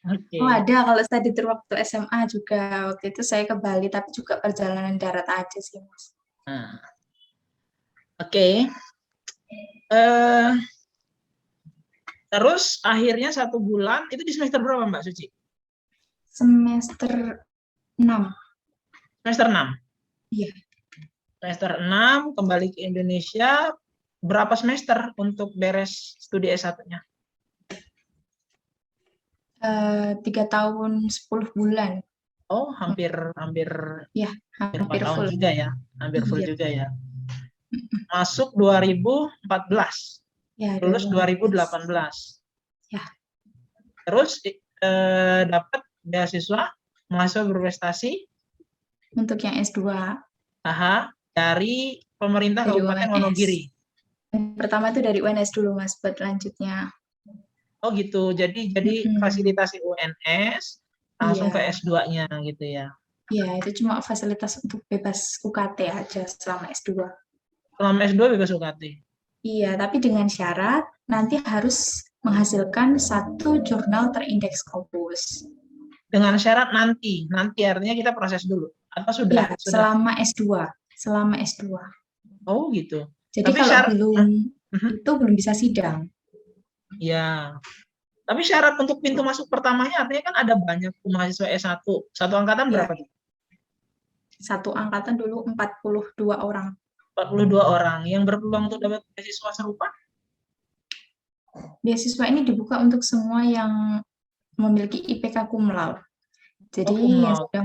Oke. Oh, ada kalau study tour waktu SMA juga. Waktu itu saya ke Bali, tapi juga perjalanan darat aja sih, Mas. Nah, oke. Terus akhirnya 1 bulan, itu di semester berapa Mbak Suci? Semester 6. Semester 6? Iya. Semester 6, kembali ke Indonesia, berapa semester untuk beres studi S1-nya? 3 tahun 10 bulan. Oh, hampir Ya, 4 hampir tahun full. juga ya. Hampir full Iya. juga ya. Masuk 2014, Ya, lulus 2014. 2018. Ya, Terus dapat beasiswa mahasiswa berprestasi untuk yang S2 dari pemerintah dari Kabupaten UNS. Wonogiri. Pertama itu dari UNS dulu, Mas, buat lanjutnya. Oh gitu. Jadi fasilitasi UNS langsung ke Iya. S2-nya gitu ya. Iya, itu cuma fasilitas untuk bebas UKT aja selama S2. Selama S2 bebas UKT. Iya, tapi dengan syarat nanti harus menghasilkan satu jurnal terindeks Scopus. Dengan syarat nanti artinya kita proses dulu atau Ya, sudah. selama S2. Oh gitu. Jadi Tapi kalau syarat itu belum bisa sidang. ya. Tapi syarat untuk pintu masuk pertamanya artinya kan ada banyak mahasiswa S1. Satu angkatan Ya, berapa tuh? satu angkatan dulu 42 orang. 42 orang yang berpeluang untuk dapat beasiswa serupa. Beasiswa ini dibuka untuk semua yang memiliki IPK cum laude. Oh, Jadi cum yang laude. sudah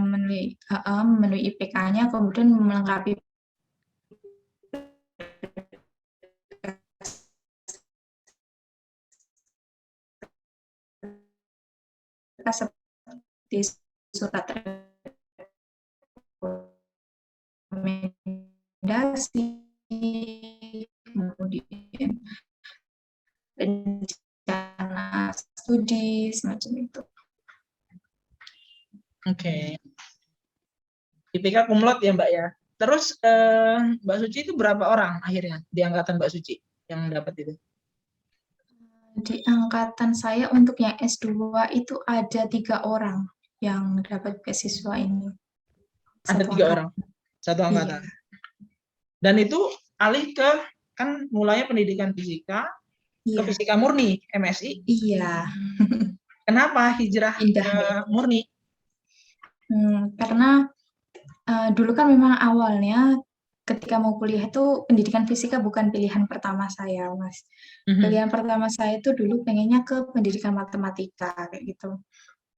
memenuhi IPK-nya kemudian melengkapi seperti surat rekomendasi, kemudian rencana studi, semacam itu. Oke. IPK cum laude ya Mbak ya. Terus Mbak Suci itu berapa orang akhirnya di angkatan Mbak Suci yang dapat itu? Di angkatan saya untuk yang S2 itu ada 3 orang yang dapat beasiswa ini. Ada Satu 3 angkatan. orang, satu Iya. angkatan. Dan itu alih ke kan mulanya pendidikan fisika ke Iya. fisika murni MSI. Iya. Kenapa hijrah Indah ke nih. murni? Karena dulu kan memang awalnya ketika mau kuliah itu pendidikan fisika bukan pilihan pertama saya, Mas. Pilihan pertama saya itu dulu pengennya ke pendidikan matematika kayak gitu.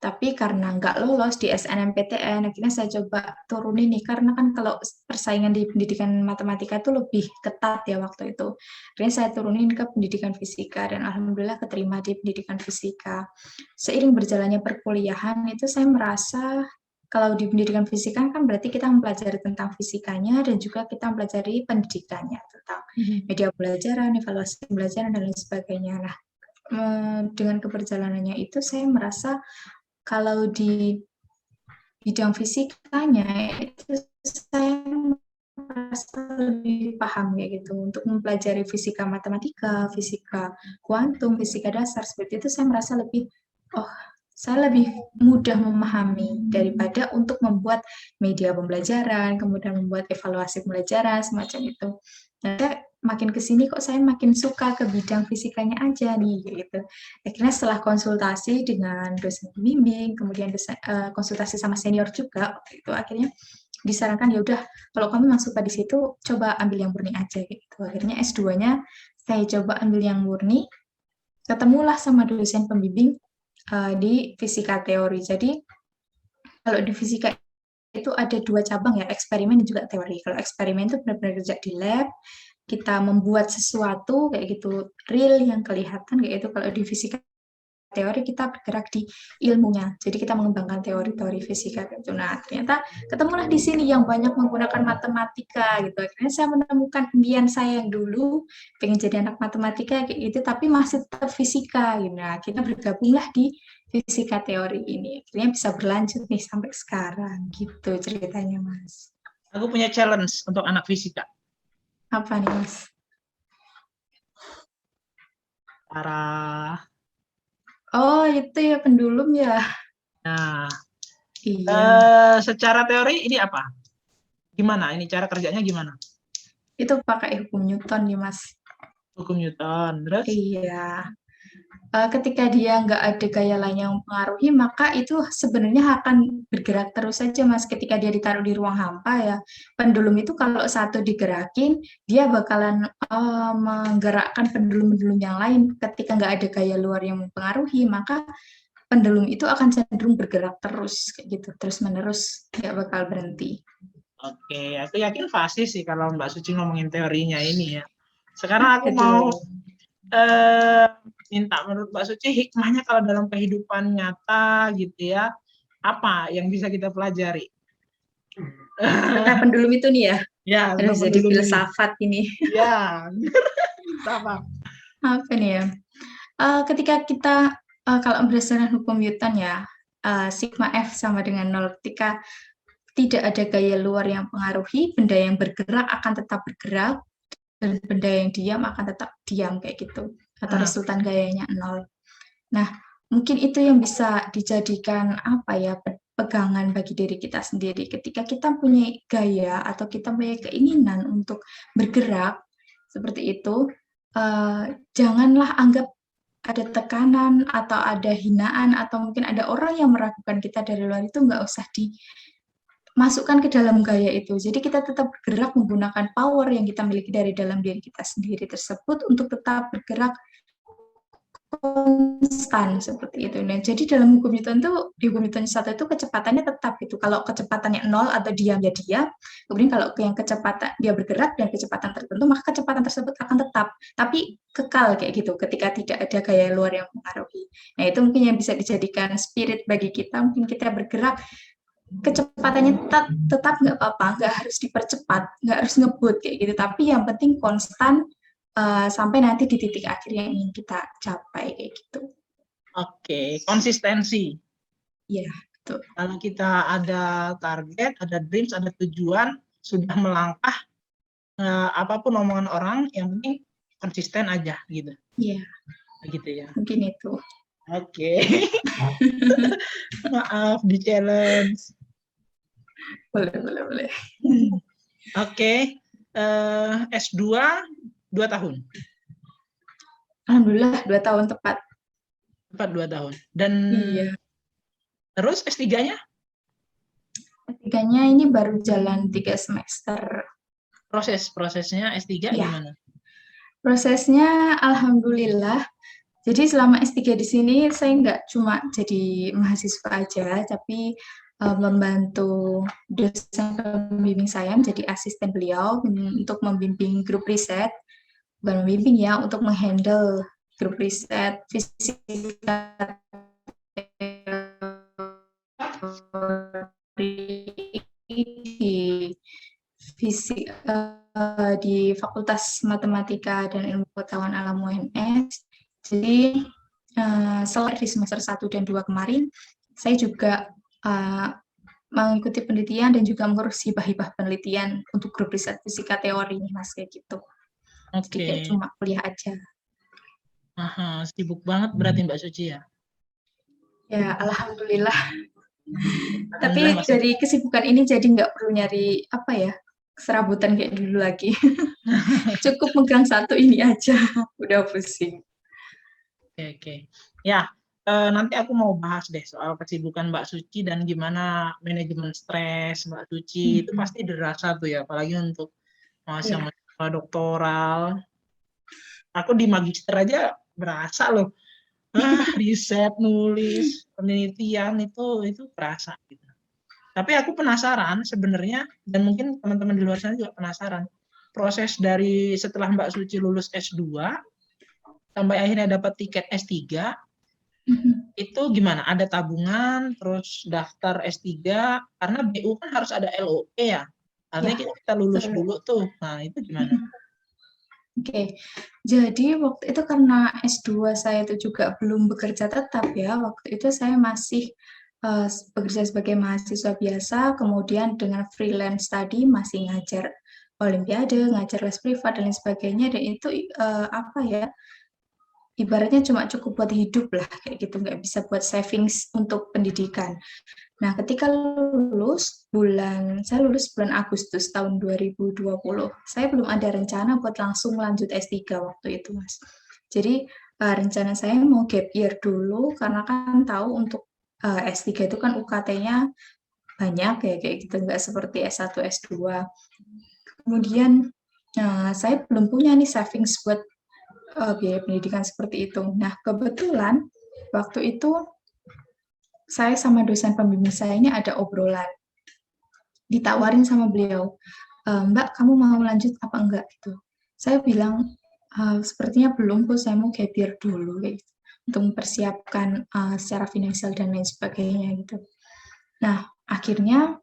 Tapi karena nggak lolos di SNMPTN, akhirnya saya coba turunin nih, karena kan kalau persaingan di pendidikan matematika itu lebih ketat ya waktu itu. Akhirnya saya turunin ke pendidikan fisika, dan alhamdulillah keterima di pendidikan fisika. Seiring berjalannya perkuliahan, itu saya merasa kalau di pendidikan fisika kan berarti kita mempelajari tentang fisikanya, dan juga kita mempelajari pendidikannya, tentang media pelajaran, evaluasi pembelajaran, dan lain sebagainya. Nah, dengan keberjalanannya itu saya merasa kalau di bidang fisikanya itu saya merasa lebih paham kayak gitu. Untuk mempelajari fisika matematika, fisika kuantum, fisika dasar seperti itu, saya merasa saya lebih mudah memahami daripada untuk membuat media pembelajaran, kemudian membuat evaluasi pembelajaran semacam itu. Nah, makin kesini kok saya makin suka ke bidang fisikanya aja nih gitu. Akhirnya setelah konsultasi dengan dosen pembimbing, kemudian konsultasi sama senior juga, itu akhirnya disarankan ya udah kalau kamu memang suka di situ coba ambil yang murni aja gitu. Akhirnya S2-nya saya coba ambil yang murni, ketemulah sama dosen pembimbing di fisika teori. Jadi kalau di fisika itu ada 2 cabang ya, eksperimen dan juga teori. Kalau eksperimen itu benar-benar kerja di lab, kita membuat sesuatu kayak gitu, real yang kelihatan kayak gitu. Kalau di fisika teori kita bergerak di ilmunya, jadi kita mengembangkan teori-teori fisika gitu. Nah, ternyata ketemulah di sini yang banyak menggunakan matematika gitu. Akhirnya saya menemukan impian saya yang dulu pengen jadi anak matematika kayak gitu, tapi masih tetap fisika gitu. Nah, kita bergabunglah di fisika teori ini. Akhirnya bisa berlanjut nih sampai sekarang gitu ceritanya, Mas. Aku punya challenge untuk anak fisika. Apa nih, Mas? Para Oh, itu ya pendulum ya. Nah, Iya. secara teori ini apa? Gimana? Ini cara kerjanya gimana? Itu pakai hukum Newton nih, Mas. Hukum Newton. Terus? Iya. Ketika dia nggak ada gaya lain yang mempengaruhi, maka itu sebenarnya akan bergerak terus saja, Mas. Ketika dia ditaruh di ruang hampa ya, pendulum itu kalau satu digerakin, dia bakalan menggerakkan pendulum-pendulum yang lain. Ketika nggak ada gaya luar yang mempengaruhi, maka pendulum itu akan cenderung bergerak terus kayak gitu, terus menerus, nggak bakal berhenti. Oke, aku yakin pasti sih kalau Mbak Suci ngomongin teorinya ini ya. Sekarang aku mau Betul. minta menurut Mbak Suci hikmahnya kalau dalam kehidupan nyata gitu ya, apa yang bisa kita pelajari? Tentang pendulum itu nih ya, Ya, harus tentang jadi pendulum ini. filsafat ini. Ya, apa? Apa nih ya? Ketika kita kalau berdasarkan hukum Newton ya, sigma F sama dengan nol. Ketika tidak ada gaya luar yang pengaruhi, benda yang bergerak akan tetap bergerak, dan benda yang diam akan tetap diam kayak gitu. Atau resultan gayanya nol. Nah, mungkin itu yang bisa dijadikan apa ya, pegangan bagi diri kita sendiri. Ketika kita punya gaya atau kita punya keinginan untuk bergerak seperti itu, janganlah anggap ada tekanan atau ada hinaan atau mungkin ada orang yang meragukan kita dari luar, itu nggak usah dimasukkan ke dalam gaya itu. Jadi kita tetap bergerak menggunakan power yang kita miliki dari dalam diri kita sendiri tersebut untuk tetap bergerak konstan seperti itu. Nah, jadi dalam hukum Newton tuh, di hukum Newton satu itu kecepatannya tetap gitu. Kalau kecepatannya nol atau diam ya diam. Kemudian kalau yang kecepatan dia bergerak dan kecepatan tertentu, maka kecepatan tersebut akan tetap. Tapi kekal kayak gitu ketika tidak ada gaya luar yang mempengaruhi. Nah, itu mungkin yang bisa dijadikan spirit bagi kita. Mungkin kita bergerak kecepatannya tetap nggak apa-apa, nggak harus dipercepat, nggak harus ngebut kayak gitu. Tapi yang penting konstan sampai nanti di titik akhir yang ingin kita capai kayak gitu. Oke, konsistensi. Iya, betul. Kalau kita ada target, ada dreams, ada tujuan, sudah melangkah, apapun omongan orang, yang penting konsisten aja gitu. Iya. Gitu ya. Mungkin itu. Oke. Maaf di challenge. Boleh. Oke. S2 2 tahun. Alhamdulillah 2 tahun tepat. Tepat 2 tahun. Dan iya. Terus S3-nya? S3-nya ini baru jalan 3 semester. Prosesnya S3 ya. gimana? Prosesnya alhamdulillah. Jadi selama S3 di sini saya nggak cuma jadi mahasiswa aja, tapi membantu dosen pembimbing saya menjadi asisten beliau untuk membimbing grup riset, bukan membimbing ya, untuk menghandle grup riset fisika di Fakultas Matematika dan Ilmu Pengetahuan Alam UNS. Jadi selain di semester 1 dan 2 kemarin, saya juga mengikuti penelitian dan juga mengurus hibah-hibah penelitian untuk grup riset fisika teori nih Mas, kayak gitu. Jadi kayak cuma kuliah aja. Aha, sibuk banget berarti Mbak Suci ya? Ya, alhamdulillah. Tapi dari kesibukan ini jadi nggak perlu nyari apa ya, serabutan kayak dulu lagi. Cukup megang satu ini aja, udah pusing. Oke. Ya, nanti aku mau bahas deh soal kesibukan Mbak Suci dan gimana manajemen stres Mbak Suci. Itu pasti dirasa tuh ya, apalagi untuk mahasiswa doktoral. Aku di magister aja berasa loh. Riset, nulis, penelitian itu berasa gitu. Tapi aku penasaran sebenarnya, dan mungkin teman-teman di luar sana juga penasaran, proses dari setelah Mbak Suci lulus S2 sampai akhirnya dapat tiket S3 itu gimana? Ada tabungan, terus daftar S3, karena BU kan harus ada LOE ya. Artinya kita lulus dulu tuh. Nah, itu gimana? Oke, jadi waktu itu karena S2 saya itu juga belum bekerja tetap ya, waktu itu saya masih bekerja sebagai mahasiswa biasa, kemudian dengan freelance tadi masih ngajar olimpiade, ngajar les privat, dan lain sebagainya, dan itu apa ya, ibaratnya cuma cukup buat hidup lah, kayak gitu, nggak bisa buat savings untuk pendidikan. Nah, ketika saya lulus bulan Agustus tahun 2020. Saya belum ada rencana buat langsung lanjut S3 waktu itu, Mas. Jadi, rencana saya mau gap year dulu, karena kan tahu untuk S3 itu kan UKT-nya banyak ya, kayak gitu, nggak seperti S1, S2. Kemudian, saya belum punya nih savings buat biaya pendidikan seperti itu. Nah, kebetulan waktu itu saya sama dosen pembimbing saya ini ada obrolan, ditawarin sama beliau, Mbak, kamu mau lanjut apa enggak gitu. Saya bilang, sepertinya belum kok, saya mau gap year dulu gitu, untuk mempersiapkan secara finansial dan lain sebagainya gitu. Nah, akhirnya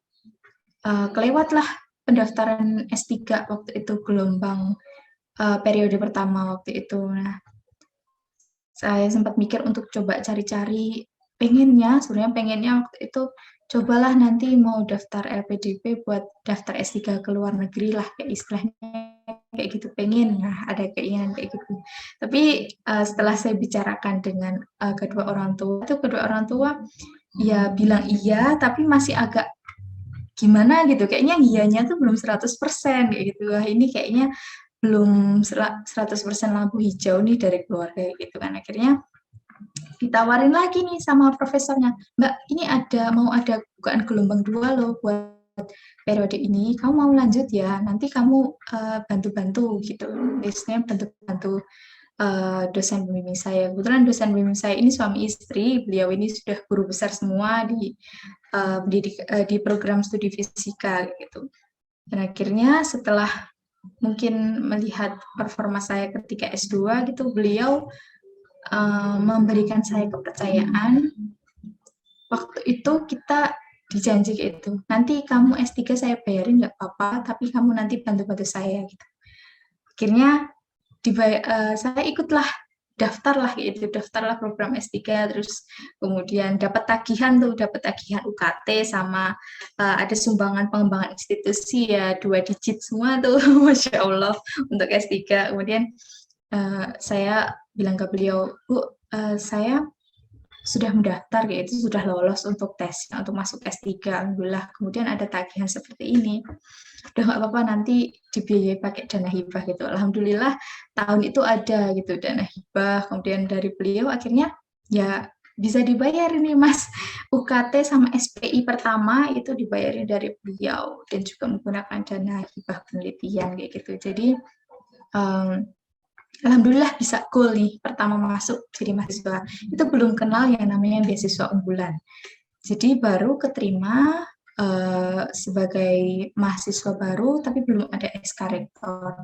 kelewatlah pendaftaran S3 waktu itu, gelombang periode pertama waktu itu. Nah, saya sempat mikir untuk coba cari-cari, sebenarnya pengennya waktu itu cobalah nanti mau daftar LPDP buat daftar S3 ke luar negeri lah, kayak istilahnya kayak gitu, pengen, nah ada keinginan kayak gitu. Tapi setelah saya bicarakan dengan kedua orang tua ya bilang iya, tapi masih agak gimana gitu, kayaknya iyanya tuh belum 100% kayak gitu. Wah, ini kayaknya belum 100% lampu hijau nih dari keluarga gitu kan. Akhirnya ditawarin lagi nih sama profesornya, Mbak, ini mau ada bukaan gelombang 2 loh buat periode ini, kamu mau lanjut ya, nanti kamu bantu-bantu gitu, biasanya bantu-bantu dosen pembimbing saya. Kebetulan dosen pembimbing saya ini suami istri, beliau ini sudah guru besar semua di program studi fisika gitu. Dan akhirnya setelah mungkin melihat performa saya ketika S2 gitu, beliau memberikan saya kepercayaan. Waktu itu kita dijanji gitu, nanti kamu S3 saya bayarin nggak apa-apa, tapi kamu nanti bantu-bantu saya gitu. Akhirnya saya ikutlah, daftarlah program S3, terus kemudian dapat tagihan UKT sama ada sumbangan pengembangan institusi ya 2 digit semua tuh, Masya Allah, untuk S3. Kemudian saya bilang ke beliau, Bu, saya sudah mendaftar yaitu sudah lolos untuk tes untuk masuk S3, alhamdulillah. Kemudian ada tagihan seperti ini, udah nggak apa-apa, nanti dibiayai pakai dana hibah gitu. Alhamdulillah tahun itu ada gitu dana hibah, kemudian dari beliau akhirnya ya bisa dibayar ini Mas, UKT sama SPI pertama itu dibayarin dari beliau, dan juga menggunakan dana hibah penelitian kayak gitu. Jadi um, alhamdulillah bisa goal nih, pertama masuk jadi mahasiswa. Itu belum kenal yang namanya beasiswa unggulan. Jadi baru keterima sebagai mahasiswa baru, tapi belum ada SK Rektor.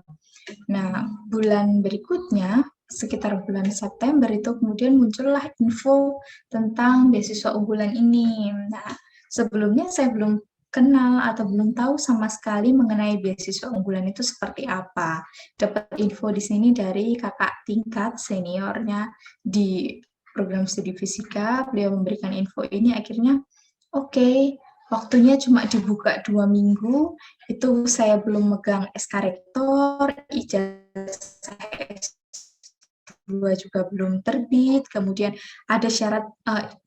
Nah, bulan berikutnya, sekitar bulan September itu kemudian muncullah info tentang beasiswa unggulan ini. Nah, sebelumnya saya belum kenal atau belum tahu sama sekali mengenai beasiswa unggulan itu seperti apa. Dapat info di sini dari kakak tingkat seniornya di program studi fisika, beliau memberikan info ini, akhirnya oke, waktunya cuma dibuka 2 minggu, itu saya belum megang SK Rektor, ijazah S2 juga belum terbit, kemudian ada syarat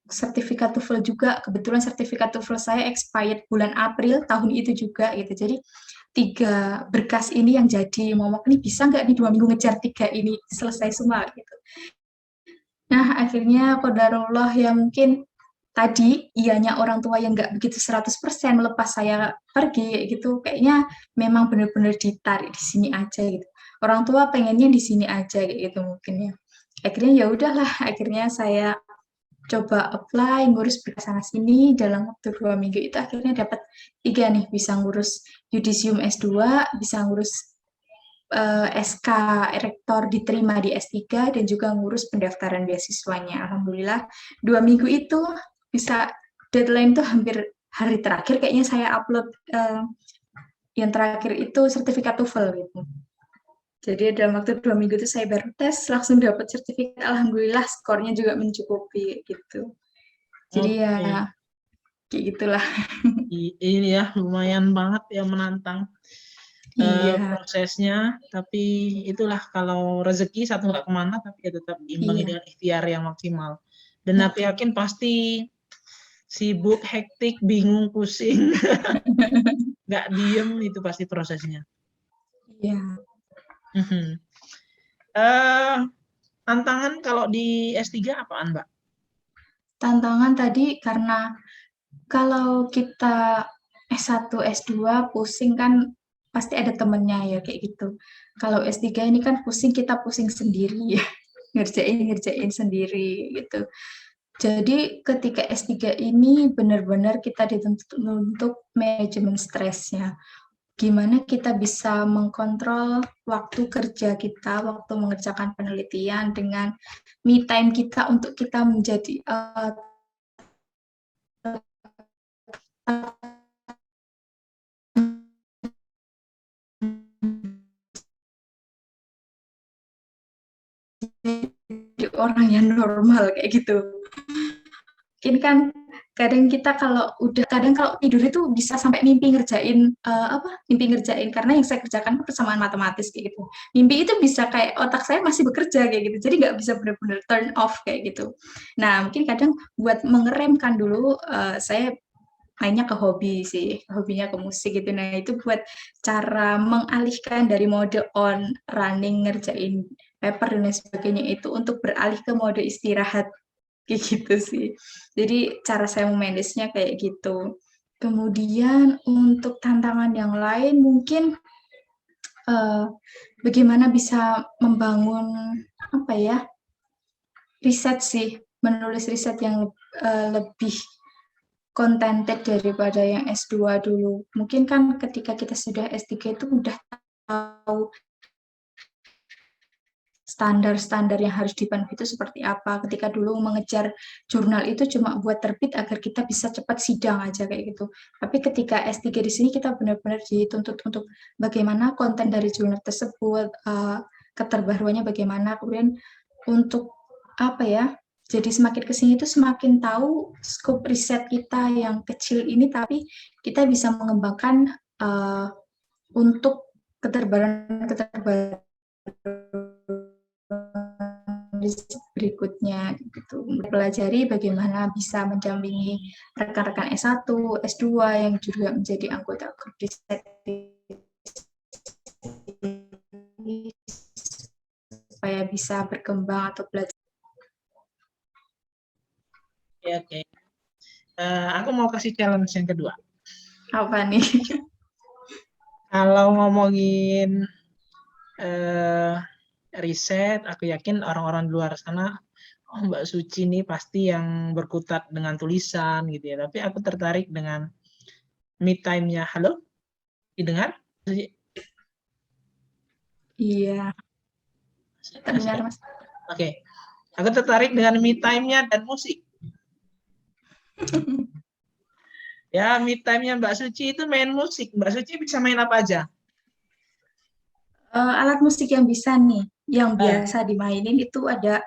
sertifikat TOEFL juga, kebetulan sertifikat TOEFL saya expired bulan April tahun itu juga gitu. Jadi 3 berkas ini yang jadi momok, ini bisa nggak nih 2 minggu ngejar 3 ini selesai semua gitu. Nah, akhirnya qadarullah ya, mungkin tadi ianya orang tua yang nggak begitu 100% melepas saya pergi gitu, kayaknya memang benar-benar ditarik di sini aja gitu. Orang tua pengennya di sini aja kayak gitu mungkin ya. Akhirnya ya udahlah, akhirnya saya coba apply, ngurus berkas sana sini, dalam waktu 2 minggu itu akhirnya dapat 3 nih, bisa ngurus yudisium S2, bisa ngurus SK rektor diterima di S3, dan juga ngurus pendaftaran beasiswanya. Alhamdulillah 2 minggu itu bisa, deadline tuh hampir hari terakhir kayaknya saya upload yang terakhir itu sertifikat TOEFL gitu. Jadi dalam waktu 2 minggu itu saya baru tes, langsung dapat sertifikat. Alhamdulillah skornya juga mencukupi gitu. Jadi ya kayak gitulah. Ini ya lumayan banget ya, menantang Iya, prosesnya, tapi itulah kalau rezeki satu nggak kemana, tapi ya tetap diimbangi iya, dengan ikhtiar yang maksimal. Dan aku betul. yakin pasti sibuk, hektik, bingung, pusing, nggak diem, itu pasti prosesnya. Iya. Tantangan kalau di S3 apaan, Mbak? Tantangan tadi karena kalau kita S1, S2 pusing kan pasti ada temennya ya kayak gitu. Kalau S3 ini kan pusing, kita pusing sendiri ya. Ngerjain sendiri gitu. Jadi ketika S3 ini benar-benar kita dituntut untuk manajemen stresnya. Gimana kita bisa mengkontrol waktu kerja kita, waktu mengerjakan penelitian dengan me time kita untuk kita menjadi orang yang normal kayak gitu. Mungkin kan kadang kalau tidur itu bisa sampai mimpi ngerjain mimpi ngerjain karena yang saya kerjakan persamaan matematis kayak gitu. Mimpi itu bisa kayak otak saya masih bekerja kayak gitu. Jadi nggak bisa benar-benar turn off kayak gitu. Nah, mungkin kadang buat mengeremkan dulu saya mainnya ke hobi sih, hobinya ke musik gitu. Nah, itu buat cara mengalihkan dari mode on running ngerjain paper dan lain sebagainya itu untuk beralih ke mode istirahat kayak gitu sih. Jadi cara saya memanage-nya kayak gitu. Kemudian untuk tantangan yang lain mungkin uh, bagaimana bisa membangun apa ya riset sih, menulis riset yang lebih contented daripada yang S2 dulu. Mungkin kan ketika kita sudah S3 itu udah tahu standar-standar yang harus dipenuhi itu seperti apa. Ketika dulu mengejar jurnal itu cuma buat terbit agar kita bisa cepat sidang aja kayak gitu. Tapi ketika S3 di sini kita benar-benar dituntut untuk bagaimana konten dari jurnal tersebut, keterbaruannya bagaimana, kemudian untuk apa ya, jadi semakin kesini itu semakin tahu skop riset kita yang kecil ini, tapi kita bisa mengembangkan untuk keterbaruan berikutnya gitu. Mempelajari bagaimana bisa mendampingi rekan-rekan S1, S2 yang juga menjadi anggota grup riset supaya bisa berkembang atau belajar. Oke. Aku mau kasih challenge yang kedua. Apa nih? Kalau ngomongin riset, aku yakin orang-orang di luar sana, oh Mbak Suci ini pasti yang berkutat dengan tulisan gitu ya. Tapi aku tertarik dengan me time-nya. Halo? Didengar? Iya, terdengar Mas. Oke. Aku tertarik dengan me time-nya dan musik. Ya, me time-nya Mbak Suci itu main musik. Mbak Suci bisa main apa aja? Alat musik yang bisa nih, yang biasa dimainin itu ada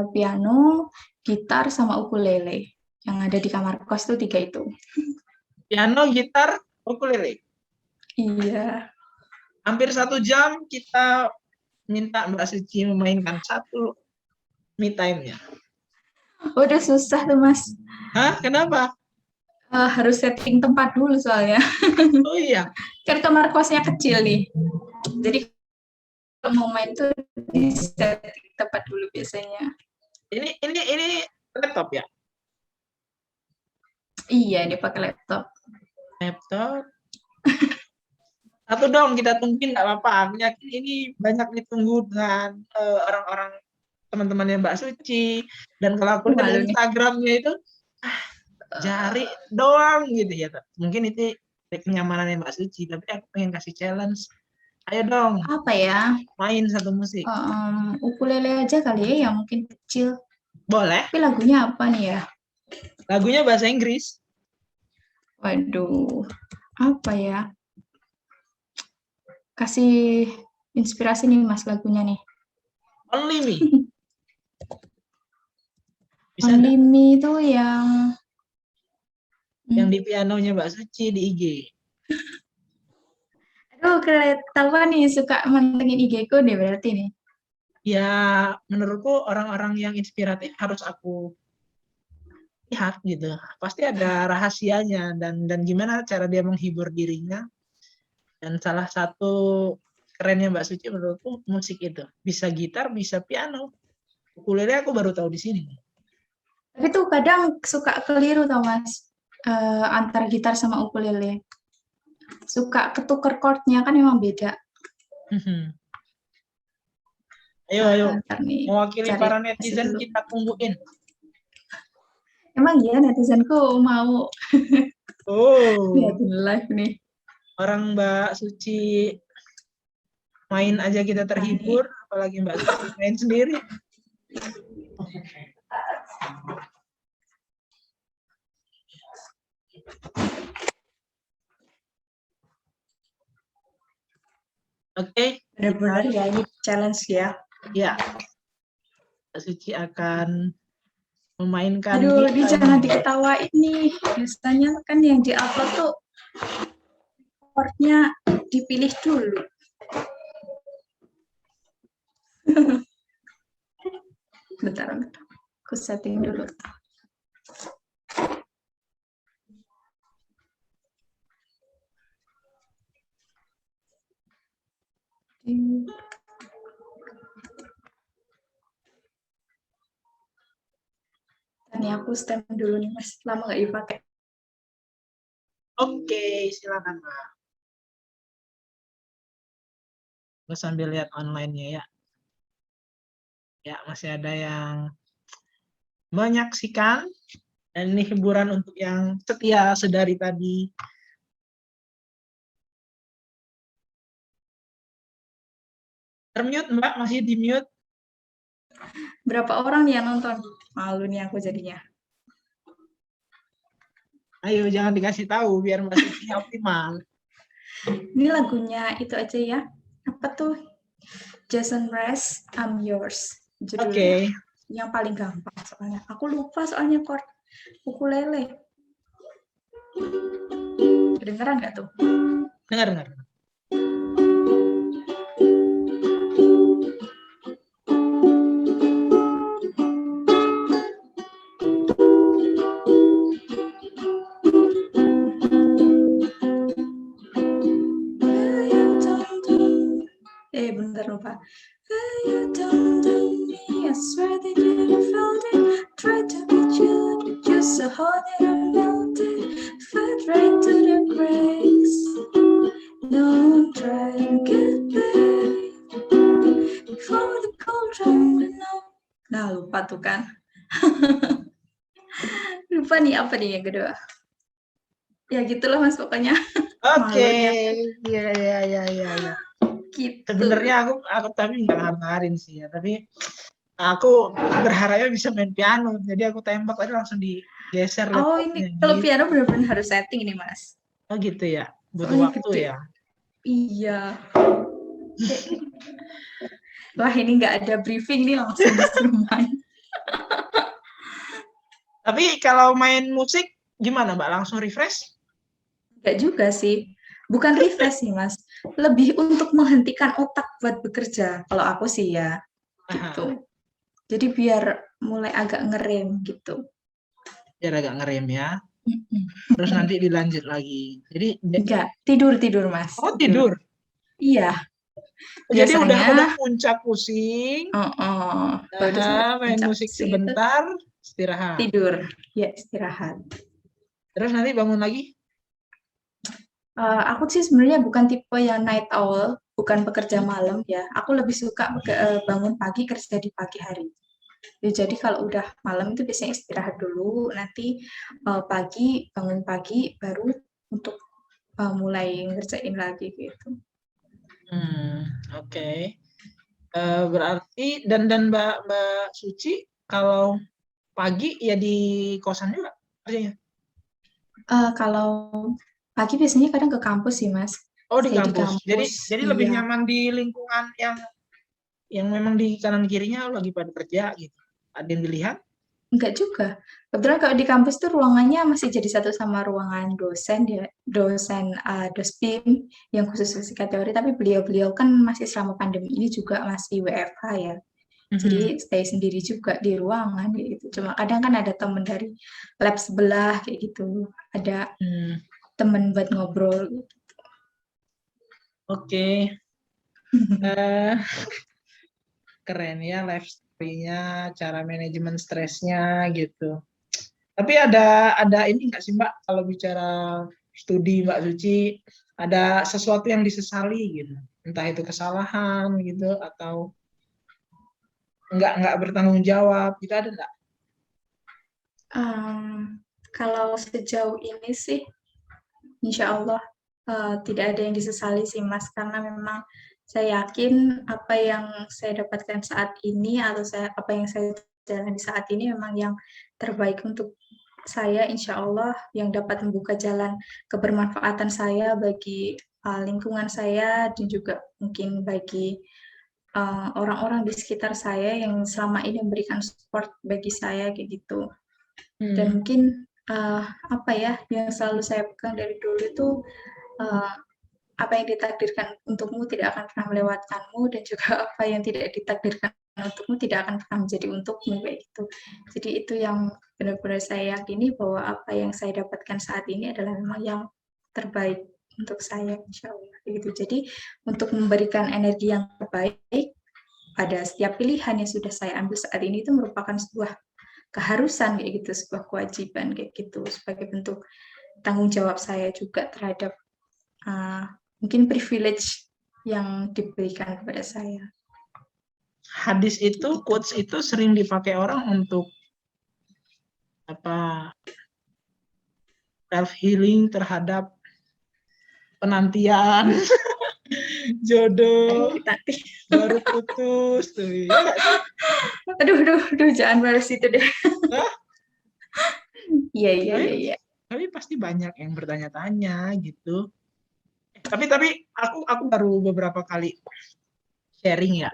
piano, gitar, sama ukulele. Yang ada di kamar kos tuh 3 itu. Piano, gitar, ukulele. Iya. Hampir 1 jam kita minta Mbak Suci memainkan satu me time-nya. Udah susah tuh Mas. Hah? Kenapa? Harus setting tempat dulu soalnya. Oh iya. Kan kamar kosnya kecil nih. Jadi kalau mau main tuh di setting tempat dulu biasanya. Ini laptop ya? Iya, ini pakai laptop. Laptop. Satu dong kita tungguin nggak apa-apa. Aku yakin ini banyak ditunggu dengan orang-orang teman-temannya Mbak Suci. Dan kalau aku lihat di Instagramnya itu jari doang gitu ya. Mungkin itu kenyamanannya Mbak Suci. Tapi aku pengen kasih challenge. Ayo dong. Apa ya? Main satu musik. Ukulele aja kali ya, yang mungkin kecil. Boleh. Tapi lagunya apa nih ya? Lagunya bahasa Inggris. Waduh, apa ya? Kasih inspirasi nih Mas lagunya nih. Only Me. Bisa Only Me itu yang di pianonya Mbak Suci di IG. Aduh, ketahuan nih suka mantengin IG ku deh berarti nih. Ya, menurutku orang-orang yang inspiratif harus aku lihat gitu. Pasti ada rahasianya dan gimana cara dia menghibur dirinya. Dan salah satu kerennya Mbak Suci menurutku musik itu. Bisa gitar, bisa piano. Ukulele aku baru tahu di sini. Tapi tuh kadang suka keliru tau Mas. Antara gitar sama ukulele. Suka ketuker chordnya kan memang beda. Ayo. Mewakili para netizen kita tungguin. Emang ya netizenku mau Oh, liatin live nih. orang Mbak Suci main aja kita Nah, ini terhibur, apalagi Mbak Suci main sendiri. Oke, benar-benar ya ini challenge ya. ya, Mbak Suci akan memainkan Aduh, ini kita jangan ini. diketawain nih. Biasanya kan yang diupload tuh chordnya dipilih dulu. Bentar, bentar. Aku setting dulu. Ini aku stem dulu nih Mas, lama nggak dipakai. Oke, silakan Mbak. Gue sambil lihat online-nya ya. Ya, masih ada yang menyaksikan. Dan ini hiburan untuk yang setia sedari tadi. Termute Mbak, masih di mute. Berapa orang nih yang nonton? Malu nih aku jadinya. Ayo, jangan dikasih tahu biar Mbak Suci optimal. Ini lagunya itu aja ya. Apa tuh? Jason Mraz, I'm Yours. Judulnya. Oke. Yang paling gampang soalnya. Aku lupa soalnya chord ukulele. Kedengeran nggak tuh? Dengar, dengar. Bentar lupa. You don't do me, I swear that you felt it. Tried to beat you, but you're so hot that I melted. Fell right to the cracks. No one tried to get back before the cold drum. Nah, lupa tuh kan. Lupa nih apa nih yang kedua. Ya gitulah Mas pokoknya. Oke. Malu nih aku. Iya, iya, iya, iya, iya. Gitu. Sebenarnya aku tapi nggak ngabarin sih ya. Tapi aku berharapnya bisa main piano. Jadi aku tembak tadi langsung digeser Oh ini laptopnya kalau gitu. piano benar-benar harus setting nih Mas. Oh gitu ya. Butuh Soalnya waktu gede. ya. Iya. Wah ini nggak ada briefing nih langsung disuruh main. Tapi kalau main musik gimana Mbak? Langsung refresh? Nggak juga sih. Bukan refresh sih Mas. Lebih untuk menghentikan otak buat bekerja. Kalau aku sih ya. Aha, Gitu. Jadi biar mulai agak ngerem gitu. biar agak ngerem ya. Terus nanti dilanjut lagi. Jadi Enggak, tidur Mas. oh Tidur. tidur. Iya, Jadi biasanya udah puncak pusing. baru Main puncak musik pusing itu sebentar, istirahat. tidur. Ya, istirahat. Terus nanti bangun lagi. Aku sih sebenarnya bukan tipe yang night owl, bukan pekerja malam ya. Aku lebih suka bangun pagi kerja di pagi hari. Ya, jadi kalau udah malam itu biasanya istirahat dulu, nanti pagi bangun pagi baru untuk mulai ngerjain lagi gitu. Oke. Berarti dan Mbak Suci kalau pagi ya di kosan juga kerjanya. Kalau pagi biasanya kadang ke kampus sih Mas. Oh di Stay di kampus. Jadi kampus, jadi lebih iya. nyaman di lingkungan yang memang di kanan kirinya lagi pada kerja gitu. Ada yang dilihat? Enggak juga. Kebetulan kalau di kampus tuh ruangannya masih jadi satu sama ruangan dosen ya, dosen dospim yang khusus fisika teori, tapi beliau-beliau kan masih selama pandemi ini juga masih WFH ya. Jadi stay sendiri juga di ruangan kayak gitu. Cuma kadang kan ada temen dari lab sebelah kayak gitu. Ada temen buat ngobrol. Oke. Eh, Keren ya life story-nya, cara manajemen stresnya gitu. Tapi ada ini nggak sih Mbak, kalau bicara studi Mbak Suci, ada sesuatu yang disesali gitu, entah itu kesalahan gitu atau nggak bertanggung jawab gitu, ada nggak? Kalau sejauh ini sih, insya Allah tidak ada yang disesali sih Mas, karena memang saya yakin apa yang saya dapatkan saat ini atau apa yang saya jalani saat ini memang yang terbaik untuk saya, insya Allah yang dapat membuka jalan kebermanfaatan saya bagi lingkungan saya dan juga mungkin bagi orang-orang di sekitar saya yang selama ini memberikan support bagi saya kayak gitu. Dan mungkin apa ya yang selalu saya pegang dari dulu itu apa yang ditakdirkan untukmu tidak akan pernah melewatkanmu dan juga apa yang tidak ditakdirkan untukmu tidak akan pernah menjadi untukmu kayak gitu. Jadi itu yang benar-benar saya yakini bahwa apa yang saya dapatkan saat ini adalah memang yang terbaik untuk saya, insya Allah. Gitu. Jadi untuk memberikan energi yang terbaik pada setiap pilihan yang sudah saya ambil saat ini itu merupakan sebuah keharusan kayak gitu, sebuah kewajiban kayak gitu sebagai bentuk tanggung jawab saya juga terhadap mungkin privilege yang diberikan kepada saya. Hadis itu, quotes itu sering dipakai orang untuk apa? Self healing terhadap penantian jodoh baru putus tuh ya nggak sih? Aduh, jangan bahas itu deh. Iya. Tapi pasti banyak yang bertanya-tanya gitu. Tapi aku baru beberapa kali sharing ya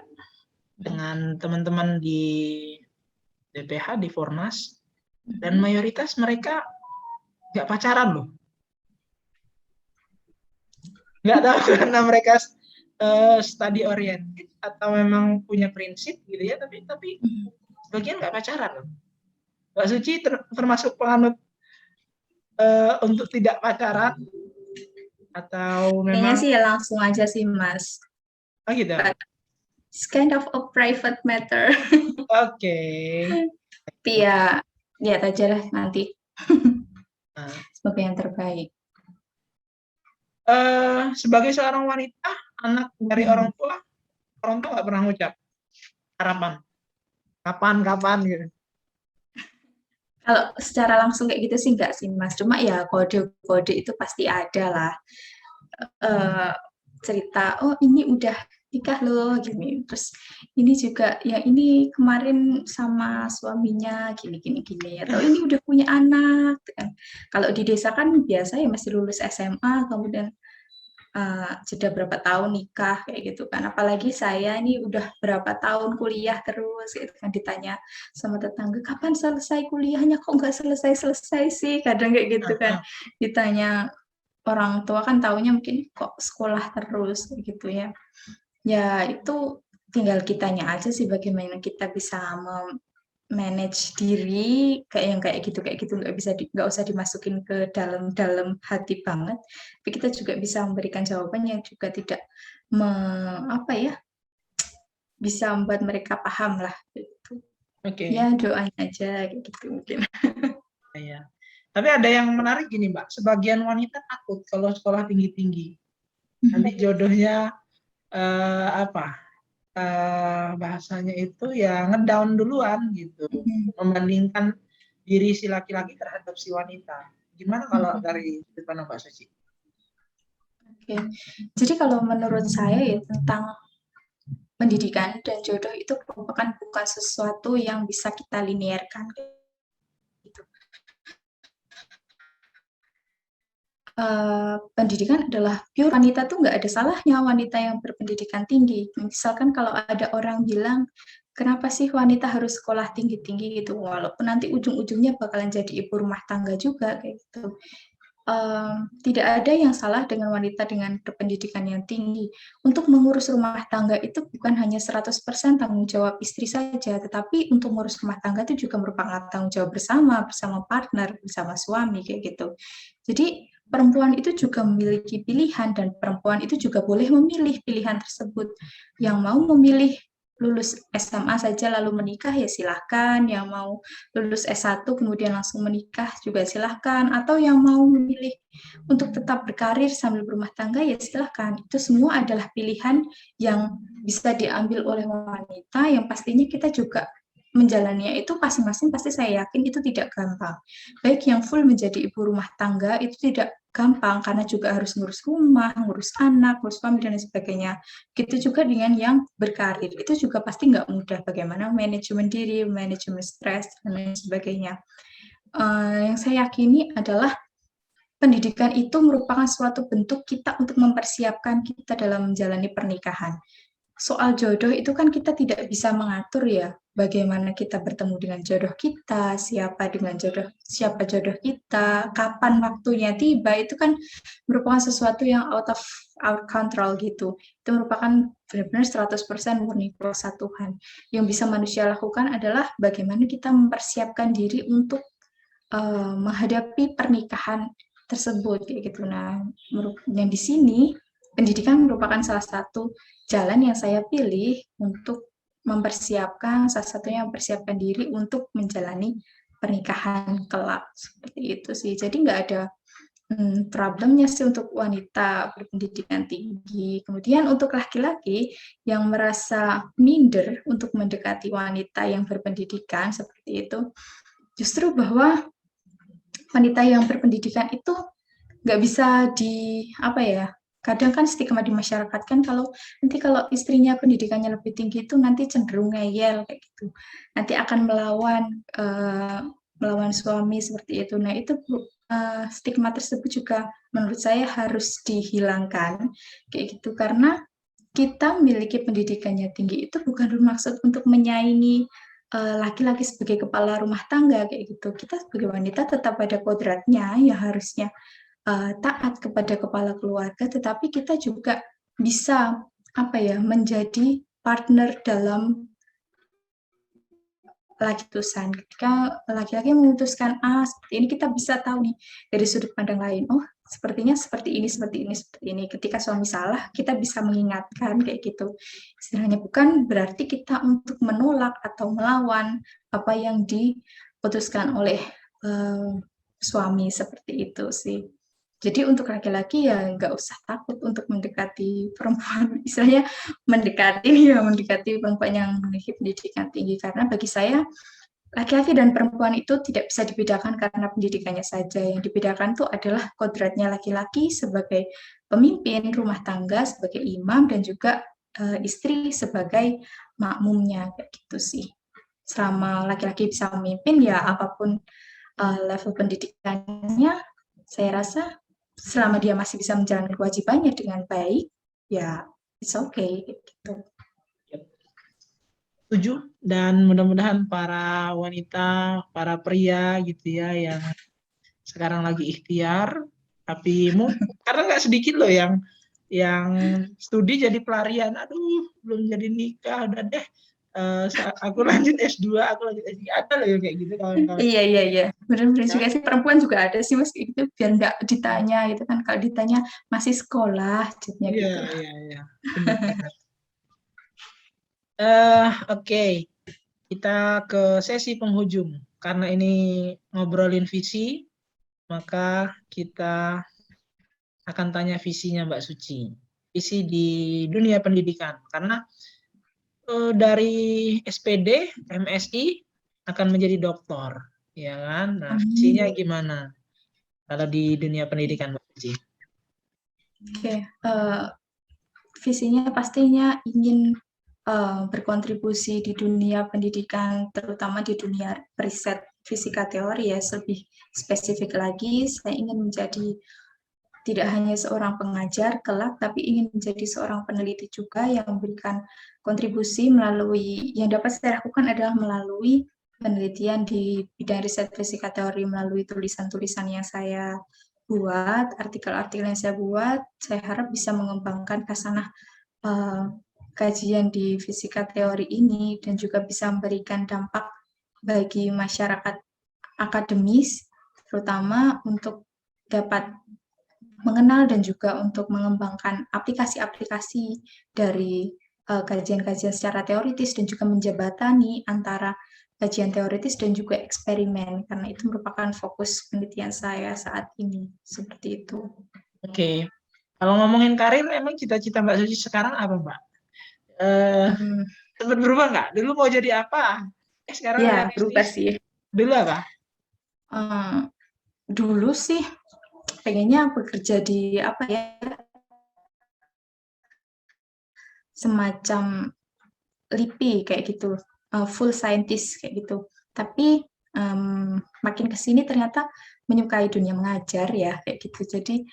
dengan teman-teman di DPH di Fornas dan mayoritas mereka nggak pacaran loh. Nggak tahu karena mereka study oriented atau memang punya prinsip gitu ya, tapi sebagian nggak pacaran loh. Mbak Suci termasuk penganut untuk tidak pacaran atau memang? Kayaknya sih ya langsung aja sih Mas. Oh gitu. It's kind of a private matter. Oke. Tapi ya lihat aja lah nanti. Semoga yang terbaik. Sebagai seorang wanita, anak dari orang tua nggak pernah ngucap harapan. Kapan gitu. Kalau secara langsung kayak gitu sih enggak sih Mas. Cuma ya kode-kode itu pasti ada lah. Cerita, oh ini udah nikah loh gini. Terus ini juga ya ini kemarin sama suaminya gini. Atau ini udah punya anak. Kalau di desa kan biasa ya masih lulus SMA kemudian jeda berapa tahun nikah kayak gitu kan. Apalagi saya ini udah berapa tahun kuliah terus gitu kan, ditanya sama tetangga kapan selesai kuliahnya, kok nggak selesai sih, kadang kayak gitu kan. Ditanya orang tua kan taunya mungkin kok sekolah terus gitu ya. Ya itu tinggal kitanya aja sih bagaimana kita bisa manage diri kayak gitu nggak usah dimasukin ke dalam hati banget, tapi kita juga bisa memberikan jawaban yang juga tidak bisa membuat mereka paham lah gitu. Ya doain aja gitu mungkin. Ya. Tapi ada yang menarik gini Mbak, sebagian wanita takut kalau sekolah tinggi-tinggi nanti jodohnya bahasanya itu ya ngedown duluan gitu, membandingkan diri si laki-laki terhadap si wanita. Gimana kalau dari pandang Mbak Suci? Oke. Jadi kalau menurut saya ya tentang pendidikan dan jodoh itu merupakan bukan sesuatu yang bisa kita linearkan. Gitu. Pendidikan adalah pure, wanita tuh nggak ada salahnya wanita yang berpendidikan tinggi. Misalkan kalau ada orang bilang, kenapa sih wanita harus sekolah tinggi-tinggi gitu, walaupun nanti ujung-ujungnya bakalan jadi ibu rumah tangga juga kayak gitu. Tidak ada yang salah dengan wanita dengan berpendidikan yang tinggi. Untuk mengurus rumah tangga itu bukan hanya 100% tanggung jawab istri saja, tetapi untuk mengurus rumah tangga itu juga merupakan tanggung jawab bersama partner, bersama suami kayak gitu. Jadi perempuan itu juga memiliki pilihan dan perempuan itu juga boleh memilih pilihan tersebut. Yang mau memilih lulus SMA saja lalu menikah ya silahkan, yang mau lulus S1 kemudian langsung menikah juga silahkan, atau yang mau memilih untuk tetap berkarir sambil berumah tangga ya silahkan. Itu semua adalah pilihan yang bisa diambil oleh wanita yang pastinya kita juga menjalaninya itu masing-masing pasti saya yakin itu tidak gampang. Baik yang full menjadi ibu rumah tangga itu tidak gampang karena juga harus ngurus rumah, ngurus anak, ngurus suami dan lain sebagainya. Gitu juga dengan yang berkarir, itu juga pasti nggak mudah bagaimana manajemen diri, manajemen stres, dan lain sebagainya. Yang saya yakini adalah pendidikan itu merupakan suatu bentuk kita untuk mempersiapkan kita dalam menjalani pernikahan. Soal jodoh itu kan kita tidak bisa mengatur ya, bagaimana kita bertemu dengan jodoh kita, siapa jodoh kita, kapan waktunya tiba, itu kan merupakan sesuatu yang out of our control gitu. Itu merupakan benar-benar 100% murni kuasa Tuhan. Yang bisa manusia lakukan adalah bagaimana kita mempersiapkan diri untuk menghadapi pernikahan tersebut kayak gitu. Nah, yang di sini pendidikan merupakan salah satu jalan yang saya pilih untuk mempersiapkan, salah satunya mempersiapkan diri untuk menjalani pernikahan kelak seperti itu sih. Jadi nggak ada problemnya sih untuk wanita berpendidikan tinggi. Kemudian untuk laki-laki yang merasa minder untuk mendekati wanita yang berpendidikan seperti itu, justru bahwa wanita yang berpendidikan itu nggak bisa apa ya, kadang kan stigma di masyarakat kan kalau nanti kalau istrinya pendidikannya lebih tinggi itu nanti cenderung ngeyel kayak gitu, nanti akan melawan suami seperti itu. Nah itu stigma tersebut juga menurut saya harus dihilangkan kayak gitu, karena kita memiliki pendidikannya tinggi itu bukan bermaksud untuk menyaingi laki-laki sebagai kepala rumah tangga kayak gitu. Kita sebagai wanita tetap ada kodratnya yang harusnya taat kepada kepala keluarga, tetapi kita juga bisa apa ya, menjadi partner dalam keputusan. Ketika laki-laki memutuskan A seperti ini, kita bisa tahu nih dari sudut pandang lain. Oh, sepertinya seperti ini, seperti ini, seperti ini. Ketika suami salah, kita bisa mengingatkan kayak gitu. Istilahnya bukan berarti kita untuk menolak atau melawan apa yang diputuskan oleh suami seperti itu sih. Jadi untuk laki-laki ya nggak usah takut untuk mendekati perempuan, istilahnya mendekati perempuan yang memiliki pendidikan tinggi, karena bagi saya laki-laki dan perempuan itu tidak bisa dibedakan karena pendidikannya saja. Yang dibedakan itu adalah kodratnya laki-laki sebagai pemimpin rumah tangga, sebagai imam, dan juga istri sebagai makmumnya, kayak gitu sih. Selama laki-laki bisa memimpin, ya apapun level pendidikannya, saya rasa selama dia masih bisa menjalankan kewajibannya dengan baik, ya it's okay gitu. Setuju, dan mudah-mudahan para wanita, para pria gitu ya yang sekarang lagi ikhtiar, tapi karena nggak sedikit loh yang studi jadi pelarian, aduh belum jadi nikah, udah deh aku lanjut S2, aku lanjut S3, ada loh yang kayak gitu kawan-kawan. Iya. Benar-benar Ya. juga sih, perempuan juga ada sih mas gitu, biar nggak ditanya gitu kan, kalau ditanya masih sekolah jadinya Iya, gitu. iya. Benar. Oke. Kita ke sesi penghujung. Karena ini ngobrolin visi, maka kita akan tanya visinya Mbak Suci. Visi di dunia pendidikan. Karena dari SPD, MSI akan menjadi doktor, ya kan? Nah, visinya gimana kalau di dunia pendidikan, Mbak Suci? Oke, visinya pastinya ingin berkontribusi di dunia pendidikan, terutama di dunia riset fisika teori ya, lebih spesifik lagi, saya ingin menjadi tidak hanya seorang pengajar kelak, tapi ingin menjadi seorang peneliti juga yang memberikan kontribusi melalui, yang dapat saya lakukan adalah melalui penelitian di bidang riset fisika teori, melalui tulisan-tulisan yang saya buat, artikel-artikel yang saya buat, saya harap bisa mengembangkan khasanah kajian di fisika teori ini, dan juga bisa memberikan dampak bagi masyarakat akademis, terutama untuk dapat mengenal dan juga untuk mengembangkan aplikasi-aplikasi dari kajian-kajian secara teoritis, dan juga menjembatani antara kajian teoritis dan juga eksperimen, karena itu merupakan fokus penelitian saya saat ini, seperti itu. Oke. Kalau ngomongin karir, emang cita-cita Mbak Suci sekarang apa, Mbak? Sempat berubah nggak? Dulu mau jadi apa? Sekarang Ya, berubah realistis. sih. Dulu apa? Eh, Dulu sih pengennya bekerja di apa ya, semacam LIPI kayak gitu, full scientist kayak gitu. Tapi makin ke sini ternyata menyukai dunia mengajar ya kayak gitu. Jadi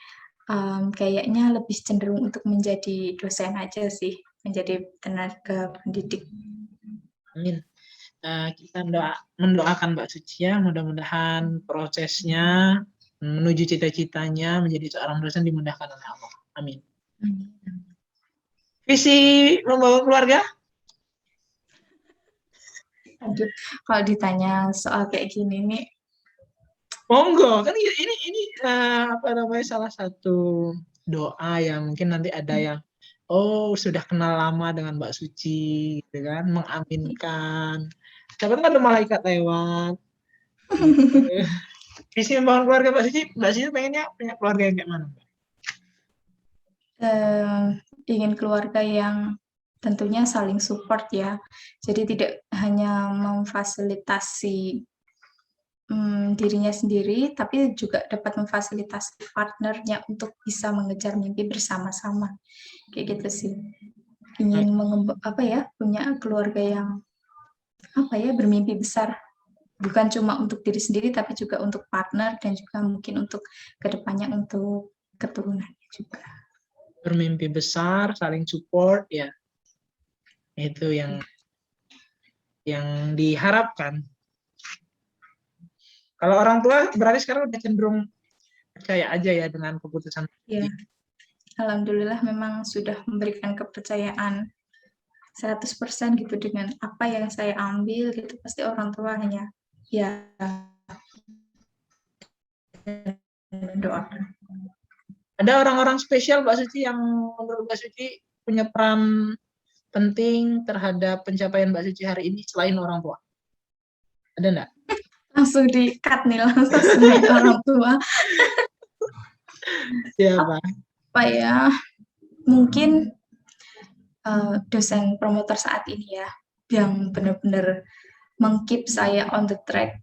kayaknya lebih cenderung untuk menjadi dosen aja sih, menjadi tenaga pendidik. Amin. Kita mendoakan Mbak Suci ya, mudah-mudahan prosesnya menuju cita-citanya menjadi seorang dosen dimudahkan oleh Allah. Amin. Visi membangun keluarga? Aduh, kalau ditanya soal kayak gini nih, Monggo, kan ini apa namanya salah satu doa yang mungkin nanti ada yang sudah kenal lama dengan Mbak Suci, gitu kan, mengaminkan. Siapa tahu ada malaikat lewat. Gitu. Visi membangun keluarga Mbak Suci pengennya punya keluarga yang kayak mana? eh, ingin keluarga yang tentunya saling support ya. Jadi tidak hanya memfasilitasi dirinya sendiri, tapi juga dapat memfasilitasi partnernya untuk bisa mengejar mimpi bersama-sama. Kayak gitu sih. Ingin apa ya, punya keluarga yang apa ya, bermimpi besar. Bukan cuma untuk diri sendiri, tapi juga untuk partner dan juga mungkin untuk kedepannya untuk keturunannya juga. Bermimpi besar, saling support ya. Itu yang diharapkan. Kalau orang tua berarti sekarang udah cenderung percaya aja ya dengan keputusan. Ya, alhamdulillah memang sudah memberikan kepercayaan 100% gitu dengan apa yang saya ambil gitu. Pasti orang tua hanya ya mendoakan. Ada orang-orang spesial Mbak Suci yang menurut Mbak Suci punya peran penting terhadap pencapaian Mbak Suci hari ini selain orang tua? Ada nggak? Langsung di-cut nih, langsung selain orang tua. Siapa? Apa ya, mungkin dosen promotor saat ini ya, yang benar-benar mengkeep saya on the track,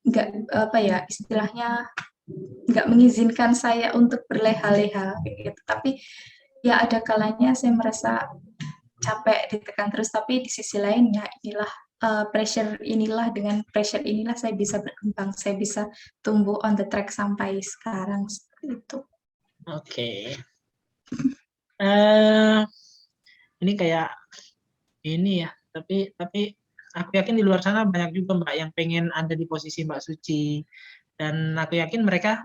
nggak apa ya istilahnya, nggak mengizinkan saya untuk berleha-leha gitu. Tapi ya ada kalanya saya merasa capek, ditekan terus, tapi di sisi lain ya inilah pressure inilah, dengan pressure inilah saya bisa berkembang, saya bisa tumbuh on the track sampai sekarang seperti itu. Oke. Eh, ini kayak ini ya, tapi aku yakin di luar sana banyak juga Mbak yang pengen ada di posisi Mbak Suci, dan aku yakin mereka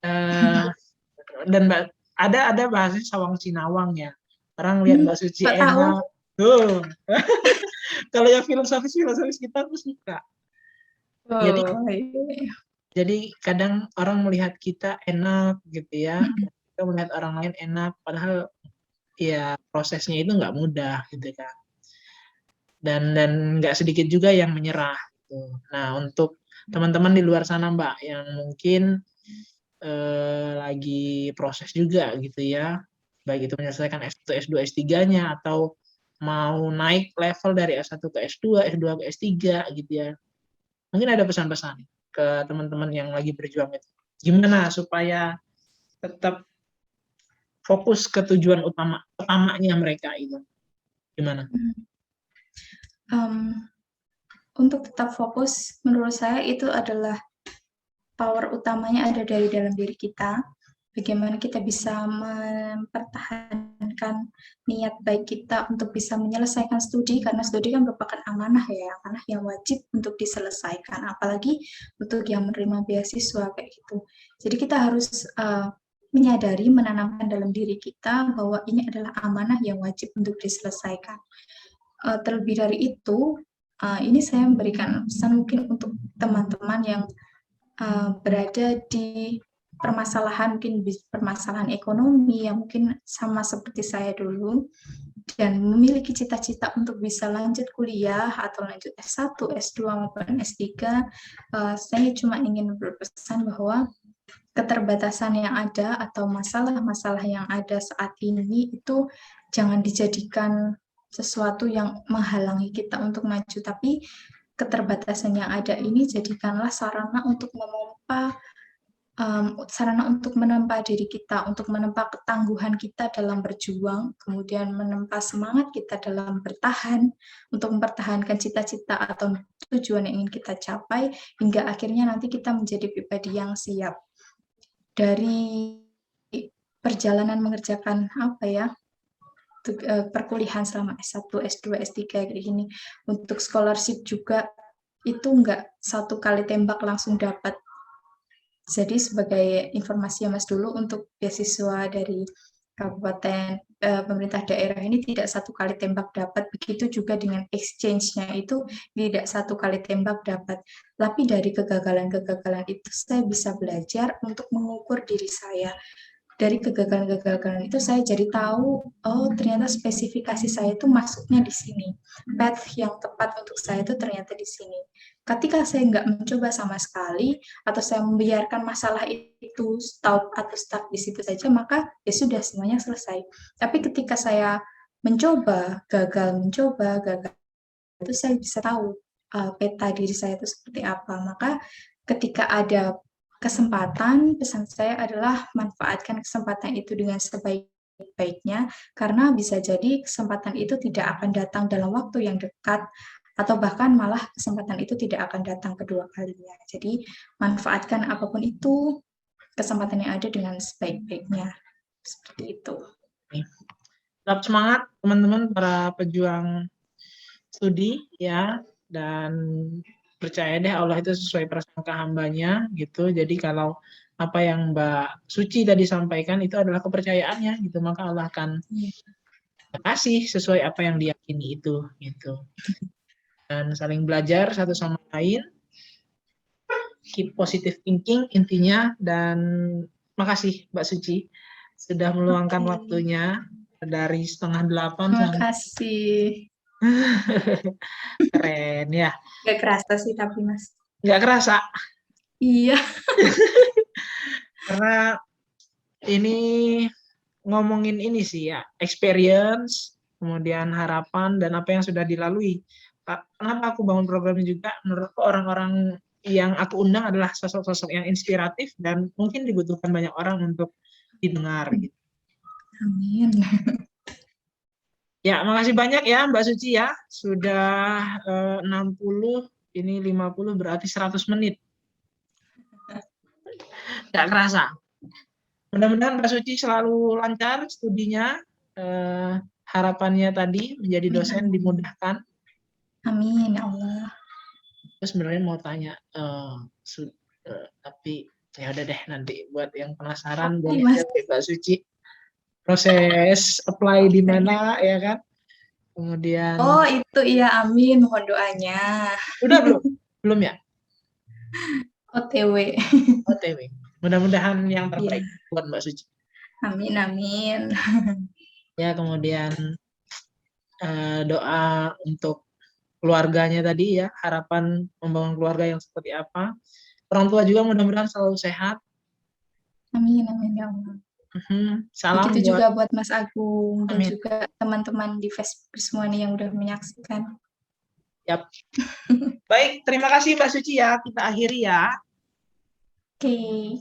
eh, dan Mbak ada bahasa Sawang Sinawang ya. Orang lihat Mbak Suci Kok tahu? enak tuh. Kalau yang filosofis kita tuh suka. Jadi Oh, iya. kadang orang melihat kita enak gitu ya. Kita melihat orang lain enak, padahal ya prosesnya itu nggak mudah gitu kan. Dan nggak sedikit juga yang menyerah. Gitu. Nah, untuk teman-teman di luar sana Mbak yang mungkin lagi proses juga gitu ya, baik itu menyelesaikan S1, S2, S3-nya atau mau naik level dari S1 ke S2, S2 ke S3 gitu ya. Mungkin ada pesan-pesan ke teman-teman yang lagi berjuang itu. Gimana supaya tetap fokus ke tujuan utamanya mereka itu. Gimana? Untuk tetap fokus, menurut saya itu adalah power utamanya ada dari dalam diri kita. Bagaimana kita bisa mempertahankan niat baik kita untuk bisa menyelesaikan studi, karena studi kan merupakan amanah ya, amanah yang wajib untuk diselesaikan, apalagi untuk yang menerima beasiswa kayak gitu. Jadi kita harus menyadari, menanamkan dalam diri kita bahwa ini adalah amanah yang wajib untuk diselesaikan. Terlebih dari itu, ini saya memberikan pesan mungkin untuk teman-teman yang berada di permasalahan, mungkin permasalahan ekonomi yang mungkin sama seperti saya dulu, dan memiliki cita-cita untuk bisa lanjut kuliah atau lanjut S1, S2 maupun S3, saya cuma ingin berpesan bahwa keterbatasan yang ada atau masalah-masalah yang ada saat ini itu jangan dijadikan sesuatu yang menghalangi kita untuk maju, tapi keterbatasan yang ada ini jadikanlah sarana untuk sarana untuk menempa diri kita, untuk menempa ketangguhan kita dalam berjuang, kemudian menempa semangat kita dalam bertahan, untuk mempertahankan cita-cita atau tujuan yang ingin kita capai, hingga akhirnya nanti kita menjadi pribadi yang siap. Dari perjalanan mengerjakan perkuliahan selama S1, S2, S3 kayak gini, untuk scholarship juga itu nggak satu kali tembak langsung dapat. Jadi sebagai informasi ya Mas dulu, untuk beasiswa dari kabupaten pemerintah daerah ini tidak satu kali tembak dapat, begitu juga dengan exchange-nya itu tidak satu kali tembak dapat. Tapi dari kegagalan-kegagalan itu saya bisa belajar untuk mengukur diri saya. Dari kegagalan-kegagalan itu saya jadi tahu, oh ternyata spesifikasi saya itu masuknya di sini. Path yang tepat untuk saya itu ternyata di sini. Ketika saya nggak mencoba sama sekali, atau saya membiarkan masalah itu stop atau stuck di situ saja, maka ya sudah, semuanya selesai. Tapi ketika saya mencoba, gagal, itu saya bisa tahu peta diri saya itu seperti apa. Maka ketika ada kesempatan, pesan saya adalah manfaatkan kesempatan itu dengan sebaik-baiknya, karena bisa jadi kesempatan itu tidak akan datang dalam waktu yang dekat, atau bahkan malah kesempatan itu tidak akan datang kedua kalinya. Jadi manfaatkan apapun itu, kesempatan yang ada dengan sebaik-baiknya. Seperti itu. Tetap semangat teman-teman para pejuang studi ya, dan percaya deh Allah itu sesuai prasangka hambanya gitu. Jadi kalau apa yang Mbak Suci tadi sampaikan itu adalah kepercayaannya gitu, maka Allah akan kasih sesuai apa yang diyakini itu gitu. Dan saling belajar satu sama lain, keep positive thinking intinya. Dan makasih Mbak Suci sudah meluangkan waktunya dari 7:30 Terima sampai kasih. keren ya. Gak kerasa sih tapi Mas. Nggak kerasa. Iya. Karena ini ngomongin ini sih ya, experience, kemudian harapan, dan apa yang sudah dilalui. Kenapa aku bangun program ini juga? Menurutku orang-orang yang aku undang adalah sosok-sosok yang inspiratif dan mungkin dibutuhkan banyak orang untuk didengar. Gitu. Amin. Ya, makasih banyak ya Mbak Suci ya. Sudah 60, ini 50, berarti 100 menit. Nggak kerasa. Mudah-mudahan Mbak Suci selalu lancar studinya. Harapannya tadi menjadi dosen dimudahkan. Amin ya Allah. Terus sebenarnya mau tanya, tapi ya udah deh, nanti buat yang penasaran boleh Mbak Suci proses apply di mana ya kan. Kemudian oh itu iya, amin, mohon doanya. Udah belum ya? OTW. Mudah-mudahan yang terbaik buat Mbak Suci. Amin, amin. Ya, kemudian doa untuk keluarganya tadi ya, harapan membangun keluarga yang seperti apa. Orang tua juga mudah-mudahan selalu sehat. Amin, amin ya Allah. Salam begitu juga buat Mas Agung dan juga teman-teman di Facebook semuanya yang udah menyaksikan. Yap. Baik, terima kasih Mbak Suci ya. Kita akhiri ya. Oke.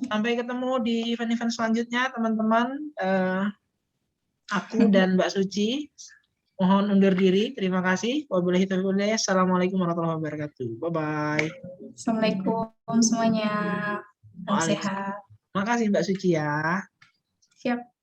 Sampai ketemu di event-event selanjutnya, teman-teman. Aku dan Mbak Suci mohon undur diri. Terima kasih. Wabillahi taufiq. Assalamualaikum warahmatullahi wabarakatuh. Bye-bye. Assalamualaikum semuanya. Salam sehat. Terima kasih Mbak Suci ya. Siap.